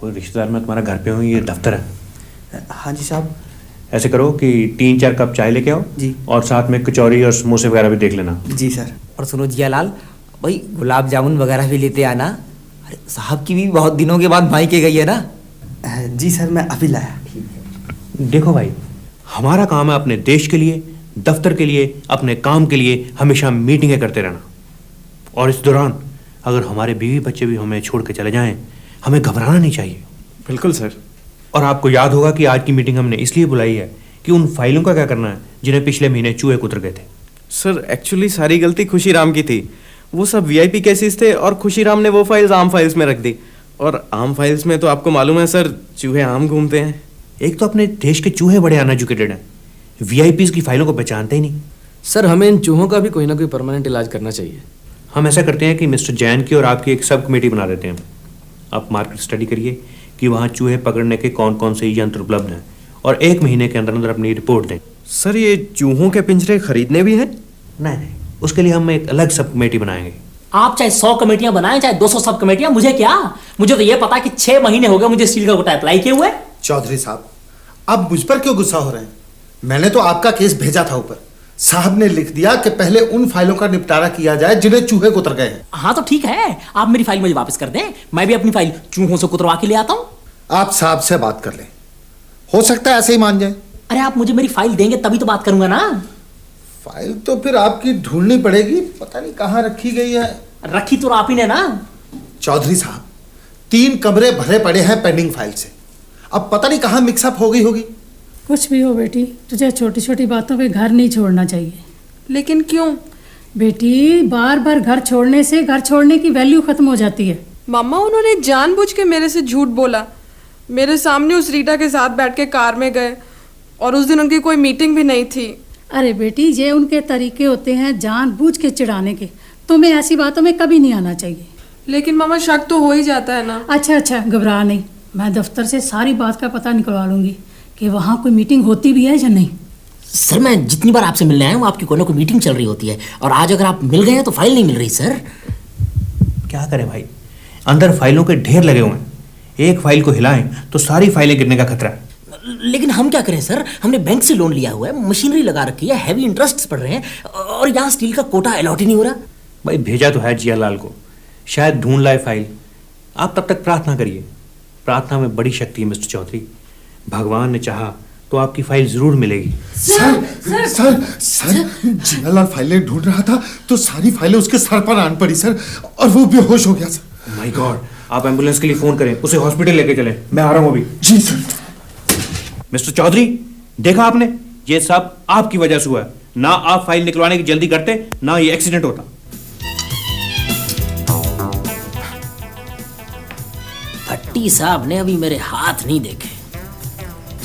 वो रिश्तेदार मैं तुम्हारा घर पे हूँ, ये दफ्तर है। हाँ जी साहब। ऐसे करो कि 3-4 कप चाय लेके आओ जी, और साथ में कचौरी और समोसे वगैरह भी देख लेना। जी सर। और सुनो जियालाल भाई, गुलाब जामुन वगैरह भी लेते आना। अरे साहब की भी बहुत दिनों के बाद मायके गई है ना। जी सर, मैं अभी लाया। देखो भाई, हमारा काम है अपने देश के लिए, दफ्तर के लिए, अपने काम के लिए हमेशा मीटिंगें करते रहना। और इस दौरान अगर हमारे बीवी बच्चे भी हमें छोड़ के चले जाएं, हमें घबराना नहीं चाहिए। बिल्कुल सर। और आपको याद होगा कि आज की मीटिंग हमने इसलिए बुलाई है कि उन फाइलों का क्या करना है जिन्हें पिछले महीने चूहे कुतर गए थे। सर एक्चुअली सारी गलती खुशीराम की थी। वो सब वीआईपी केसेस थे और खुशीराम ने वो फाइल्स आम फाइल्स में रख दी। और आम फाइल्स में तो आपको मालूम है सर, चूहे आम घूमते हैं। एक तो अपने देश के चूहे बड़े अनएजुकेटेड हैं, वीआईपीज़ की फाइलों को पहचानते ही नहीं। सर, हमें इन चूहों का भी कोई ना कोई परमानेंट इलाज करना चाहिए। हम ऐसा करते हैं कि मिस्टर जैन की और आपकी एक सब कमेटी बना देते हैं। आप मार्केट स्टडी करिए कि वहाँ चूहे पकड़ने के कौन कौन से यंत्र उपलब्ध हैं और 1 महीने के अंदर अंदर अपनी रिपोर्ट दें। सर ये चूहों के पिंजरे खरीदने भी हैं? नहीं, उसके लिए हम एक अलग सब कमेटी बनाएंगे। आप चाहे 100 कमेटियां बनाएं, चाहे 200 सब कमेटियां, मुझे क्या? मुझे तो ये पता है कि 6 महीने हो गए मुझे स्टील का कोटा अप्लाई किए हुए। चौधरी साहब, आप मुझ पर क्यों गुस्सा हो रहे हैं? मैंने तो आपका केस भेजा था ऊपर। साहब ने लिख दिया कि पहले उन फाइलों का निपटारा किया जाए जिन्हें चूहे कुतर गए हैं। हाँ तो ठीक है, आप मेरी फाइल मुझे वापस कर दें, मैं भी अपनी फाइल चूहों से कुतरवा के ले आता हूँ। आप साहब से बात कर लें, हो सकता है ऐसे ही मान जाए। अरे आप मुझे मेरी फाइल देंगे तभी तो बात करूंगा ना। फाइल तो फिर आपकी ढूंढनी पड़ेगी, पता नहीं कहाँ रखी गई है। रखी तो आप ही ने ना। चौधरी साहब, 3 कमरे भरे पड़े हैं पेंडिंग फाइल से, अब पता नहीं कहाँ मिक्सअप हो गई होगी। कुछ भी हो बेटी, तुझे छोटी छोटी बातों पे घर नहीं छोड़ना चाहिए। लेकिन क्यों? बेटी बार बार घर छोड़ने से घर छोड़ने की वैल्यू खत्म हो जाती है। मम्मा उन्होंने जानबूझ के मेरे से झूठ बोला। मेरे सामने उस रीटा के साथ बैठ के कार में गए और उस दिन उनकी कोई मीटिंग भी नहीं थी। अरे बेटी ये उनके तरीके होते हैं जानबूझ के चिढ़ाने के। तुम्हें ऐसी बातों में कभी नहीं आना चाहिए। लेकिन मामा शक तो हो ही जाता है ना। अच्छा घबरा नहीं, मैं दफ्तर से सारी बात का पता निकलवा लूंगी कि वहाँ कोई मीटिंग होती भी है या नहीं। सर मैं जितनी बार आपसे मिलने आया हूँ आपकी कोई ना कोई मीटिंग चल रही होती है और आज अगर आप मिल गए हैं तो फाइल नहीं मिल रही। सर क्या करें भाई, अंदर फाइलों के ढेर लगे हुए हैं। एक फाइल को हिलाएं तो सारी फाइलें गिरने का खतरा है। लेकिन हम क्या करें सर, हमने बैंक से लोन लिया हुआ है, मशीनरी लगा रखी है, हैवी इंटरेस्ट पड़ रहे हैं और यहाँ स्टील का कोटा अलॉट ही नहीं हो रहा। भाई भेजा तो है जियालाल को, शायद ढूंढ लाए फाइल। आप तब तक प्रार्थना करिए, प्रार्थना में बड़ी शक्ति है मिस्टर चौधरी। भगवान ने चाहा तो आपकी फाइल जरूर मिलेगी। सर जियालाल फाइलें ढूंढ रहा था तो सारी फाइलें उसके सर पर आन पड़ी सर और वो बेहोश हो गया सर। माय गॉड, आप एम्बुलेंस के लिए फोन करें, उसे हॉस्पिटल लेके चलें। मैं आ रहा हूं अभी। जी सर। मिस्टर चौधरी, देखा आपने, ये सब आपकी वजह से हुआ है। ना आप फाइल निकलवाने की जल्दी करते, ना ये एक्सीडेंट होता। भट्टी साहब ने अभी मेरे हाथ नहीं देखे।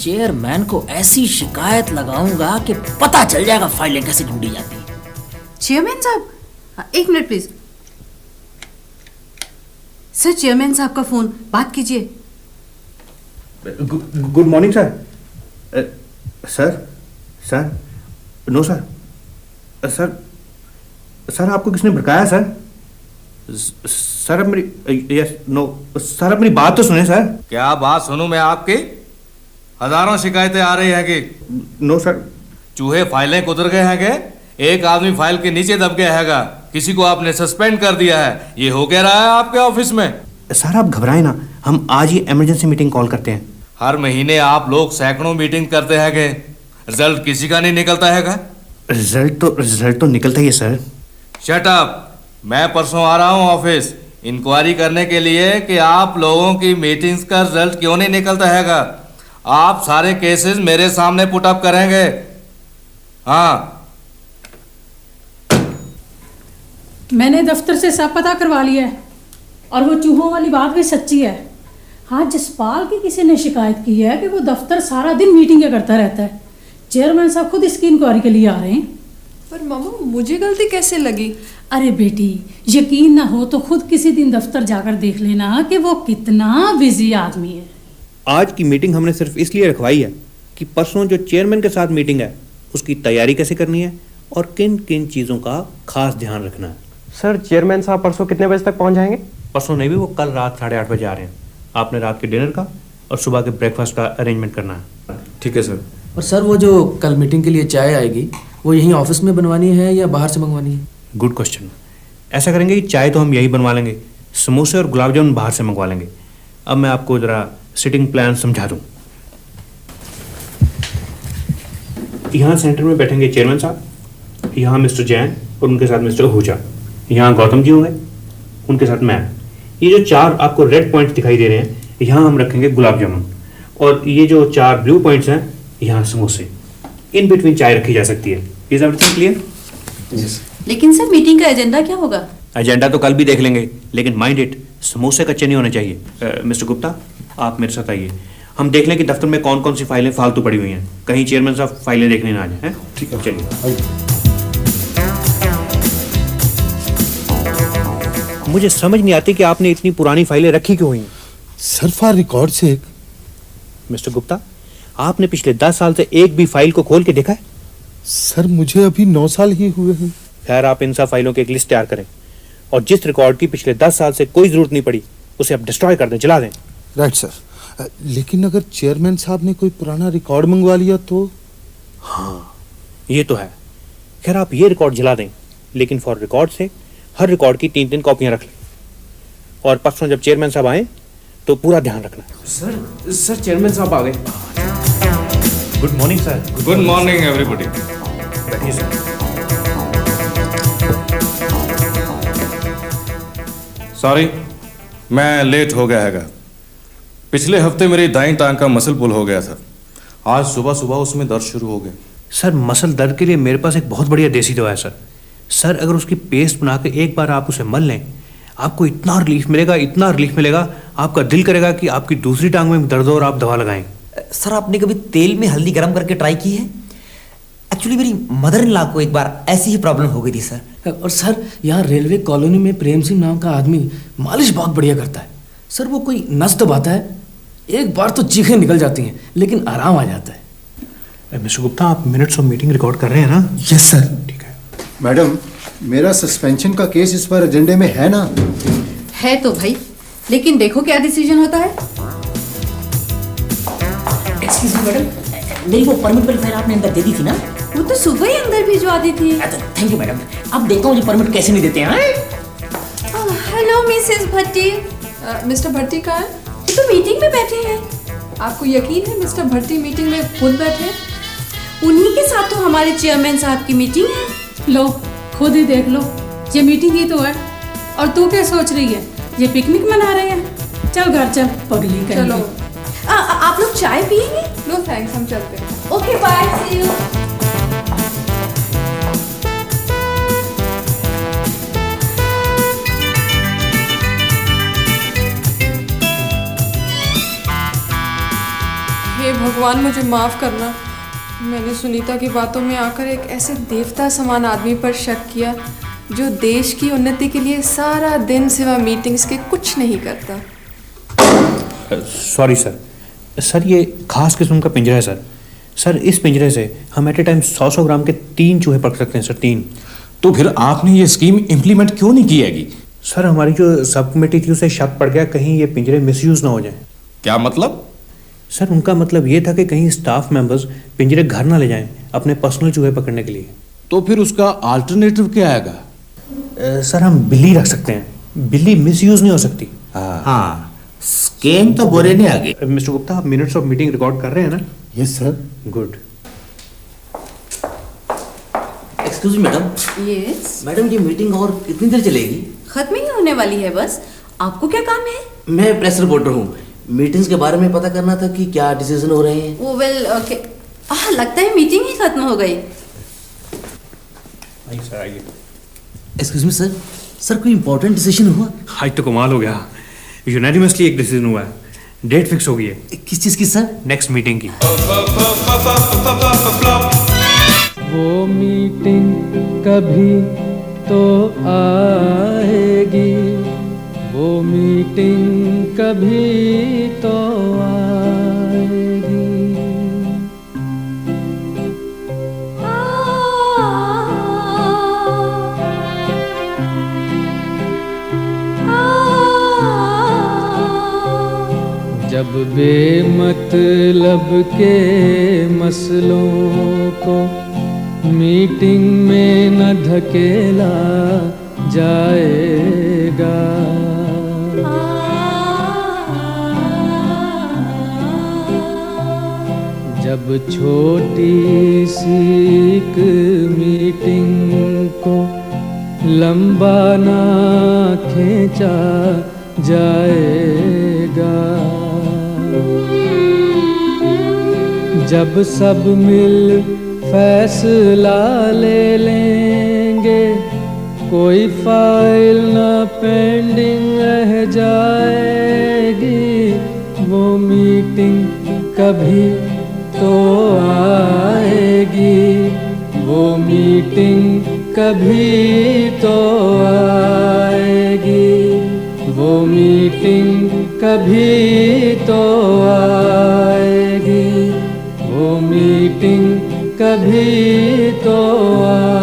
चेयरमैन को ऐसी शिकायत लगाऊंगा कि पता चल जाएगा फाइलें कैसे ढूंढी जाती हैं। चेयरमैन साहब एक मिनट प्लीज। सर चेयरमैन साहब का फोन, बात कीजिए। Good morning sir. Sir no sir आपको किसने भड़काया सर? सर अब मेरी यस नो सर अपनी बात तो सुने सर। क्या बात सुनूं मैं आपकी? हजारों शिकायतें आ रही हैं कि नो सर चूहे फाइलें कुतर गए हैं कि एक आदमी फाइल के नीचे दब गया हैगा, किसी को आपने सस्पेंड कर दिया है। ये हो क्या रहा है आपके ऑफिस में? सर आप घबराएं ना, हम आज ही इमरजेंसी मीटिंग कॉल करते हैं। हर महीने आप लोग सैकड़ों मीटिंग करते हैं कि रिजल्ट किसी का नहीं निकलता हैगा। रिजल्ट तो निकलता ही है सर। Shut up. मैं परसों आ रहा हूँ ऑफिस इंक्वायरी करने के लिए कि आप लोगों की मीटिंग्स का रिजल्ट क्यों नहीं निकलता हैगा। आप सारे केसेस मेरे सामने पुट अप करेंगे। हाँ, मैंने दफ्तर से सब पता करवा लिया है और वो चूहों वाली बात भी सच्ची है। हाँ, जसपाल की किसी ने शिकायत की है कि वो दफ्तर सारा दिन मीटिंगें करता रहता है। चेयरमैन साहब खुद इसकी इंक्वायरी के लिए आ रहे हैं। पर मामा मुझे गलती कैसे लगी? अरे बेटी, यकीन ना हो तो खुद किसी दिन दफ्तर जाकर देख लेना कि वो कितना बिजी आदमी है। आज की मीटिंग हमने सिर्फ इसलिए रखवाई है कि परसों जो चेयरमैन के साथ मीटिंग है उसकी तैयारी कैसे करनी है और किन किन चीज़ों का खास ध्यान रखना है। सर चेयरमैन साहब परसों कितने बजे तक पहुंच जाएंगे? परसों नहीं भी, वो कल रात 8:30 बजे आ रहे हैं। आपने रात के डिनर का और सुबह के ब्रेकफास्ट का अरेंजमेंट करना है। ठीक है सर। और सर वो जो कल मीटिंग के लिए चाय आएगी वो यहीं ऑफिस में बनवानी है या बाहर से मंगवानी है? Good question. ऐसा करेंगे कि चाय तो हम यही बनवा लेंगे, समोसे और गुलाब जामुन बाहर से मंगवा लेंगे। अब मैं आपको ज़रा सिटिंग प्लान समझा दूँ। यहाँ सेंटर में बैठेंगे चेयरमैन साहब, यहाँ मिस्टर जैन और उनके साथ मिस्टर आहूजा, यहाँ गौतम जी होंगे, उनके साथ मैं। ये जो 4 आपको रेड पॉइंट्स दिखाई दे रहे हैं, यहाँ हम रखेंगे गुलाब जामुन और ये जो 4 ब्लू पॉइंट्स हैं यहाँ समोसे। इन बिटवीन चाय रखी जा सकती है। Is everything clear? यस। लेकिन सर मीटिंग का एजेंडा क्या होगा? एजेंडा तो कल भी देख लेंगे, लेकिन माइंड इट, समोसे कच्चे नहीं होने चाहिए। मिस्टर गुप्ता, आप मेरे साथ आइए, हम देख लें कि दफ्तर में कौन कौन सी फाइलें फालतू पड़ी हुई हैं। कहीं चेयरमैन साहब फाइलें देखने ना आ जाए। ठीक है, चलिए। मुझे समझ नहीं आती कि आपने इतनी पुरानी फाइलें रखी क्यों हुई हैं। सर फॉर रिकॉर्ड से। मिस्टर गुप्ता, आपने पिछले 10 साल से एक भी फाइल को खोल के देखा है? सर मुझे अभी 9 साल ही हुए हैं। खैर, आप इन सब फाइलों की एक लिस्ट तैयार करें और जिस रिकॉर्ड की पिछले 10 साल से कोई जरूरत नहीं पड़ी उसे आप डिस्ट्रॉय कर दें, जला दें। Right sir. लेकिन अगर चेयरमैन साहब ने कोई पुराना रिकॉर्ड मंगवा लिया तो? हाँ, ये तो है। खैर, आप ये रिकॉर्ड जला दें, लेकिन फॉर रिकॉर्ड से हर रिकॉर्ड की 3-3 कॉपियां रख लें और परसों जब चेयरमैन साहब आए तो पूरा ध्यान रखना। सर चेयरमैन साहब आ गए। Good morning sir. Good morning everybody. बैठिए सर। सॉरी, मैं लेट हो गया हैगा। पिछले हफ्ते मेरी दाईं टांग का मसल पुल हो गया था। आज सुबह सुबह उसमें दर्द शुरू हो गया। सर, मसल दर्द के लिए मेरे पास एक बहुत बढ़िया देसी दवा है सर। सर अगर उसकी पेस्ट बना के एक बार आप उसे मल लें, आपको इतना रिलीफ मिलेगा, आपका दिल करेगा कि आपकी दूसरी टांग में दर्द हो और आप दवा लगाएं। सर आपने कभी तेल में हल्दी गर्म करके ट्राई की है? एक्चुअली मेरी मदर इन लॉ को एक बार ऐसी ही प्रॉब्लम हो गई थी सर। और सर यहाँ रेलवे कॉलोनी में प्रेम सिंह नाम का आदमी मालिश बहुत बढ़िया करता है सर। वो कोई नस दबाता है, एक बार तो चीखें निकल जाती हैं लेकिन आराम आ जाता है। मिस्टर गुप्ता, आप मिनट्स ऑफ मीटिंग रिकॉर्ड कर रहे हैं ना? Yes sir. ठीक है मैडम, मेरा सस्पेंशन का केस इस बार एजेंडे में है ना? है तो भाई, लेकिन देखो क्या डिसीजन होता है। एक्सक्यूज मी मैडम, मेरी वो परमिट वाली फाइल आपने अंदर दे दी थी ना? वो तो सुबह ही अंदर भिजवा दी थी। Thank you madam. अब देखता हूँ मुझे परमिट कैसे नहीं देते हैं। हेलो मिसेस भट्टी। मिस्टर भट्टी कहाँ है? ये तो मीटिंग में बैठे हैं। आपको यकीन है मिस्टर भट्टी मीटिंग में खुद बैठे? उन्हीं के साथ तो हमारे चेयरमैन साहब की मीटिंग है। लो खुद ही देख लो, ये मीटिंग ही तो है। और तू क्या सोच रही है, ये पिकनिक मना रहे हैं? चल घर चल, पगली कहीं। चलो। आप लोग चाय पियेंगे? नो थैंक्स, हम चलते हैं। Okay bye, see you. हे भगवान, मुझे माफ करना। मैंने सुनीता की बातों में आकर एक ऐसे देवता समान आदमी पर शक किया जो देश की उन्नति के लिए सारा दिन सिवा मीटिंग्स के कुछ नहीं करता। Sorry sir. सर ये खास किस्म का पिंजरा है सर। सर इस पिंजरे से हम एट ए टाइम 100 ग्राम के 3 चूहे पकड़ सकते हैं सर, 3। तो फिर आपने ये स्कीम इम्प्लीमेंट क्यों नहीं की हैगी? सर हमारी जो सब कमेटी थी उसे शक पड़ गया कहीं ये पिंजरे मिसयूज ना हो जाए। क्या मतलब? सर उनका मतलब ये था कि कहीं स्टाफ मेंबर्स पिंजरे घर ना ले जाएं अपने पर्सनल चूहे पकड़ने के लिए। तो फिर उसका अल्टरनेटिव क्या आएगा? सर हम बिल्ली रख सकते हैं, बिल्ली मिसयूज नहीं हो सकती। हाँ, स्कीम तो बुरे नहीं आगे। मिस्टर गुप्ता, आप मिनट्स ऑफ मीटिंग रिकॉर्ड कर रहे हैं ना? Yes sir. Good. Excuse me madam. Yes madam ये मीटिंग और कितनी देर चलेगी? खत्म ही होने वाली है बस। आपको क्या काम है? मैं प्रेस रिपोर्टर हूँ। मीटिंग्स के बारे में पता करना था कि क्या डिसीजन हो रहे हैं। वो वेल ओके। लगता है मीटिंग ही खत्म हो गई। सर आइए। एक्सक्यूज मी सर, सर कोई इंपॉर्टेंट डिसीजन हुआ? आज तो कमाल हो गया, यूनानिमसली एक डिसीजन हुआ है। डेट फिक्स हो गई है। किस चीज़ की सर? नेक्स्ट मीटिंग की। वो मीटिंग कभी तो आएगी, वो मीटिंग कभी तो आएगी। जब बेमतलब के मसलों को मीटिंग में न धकेला जाएगा, जब छोटी सी एक मीटिंग को लंबा ना खींचा जाएगा, जब सब मिल फैसला ले लेंगे, कोई फाइल ना पेंडिंग रह जाएगी, वो मीटिंग कभी तो आएगी, वो मीटिंग कभी तो आएगी, वो मीटिंग कभी तो आएगी, वो मीटिंग कभी तो आएगी।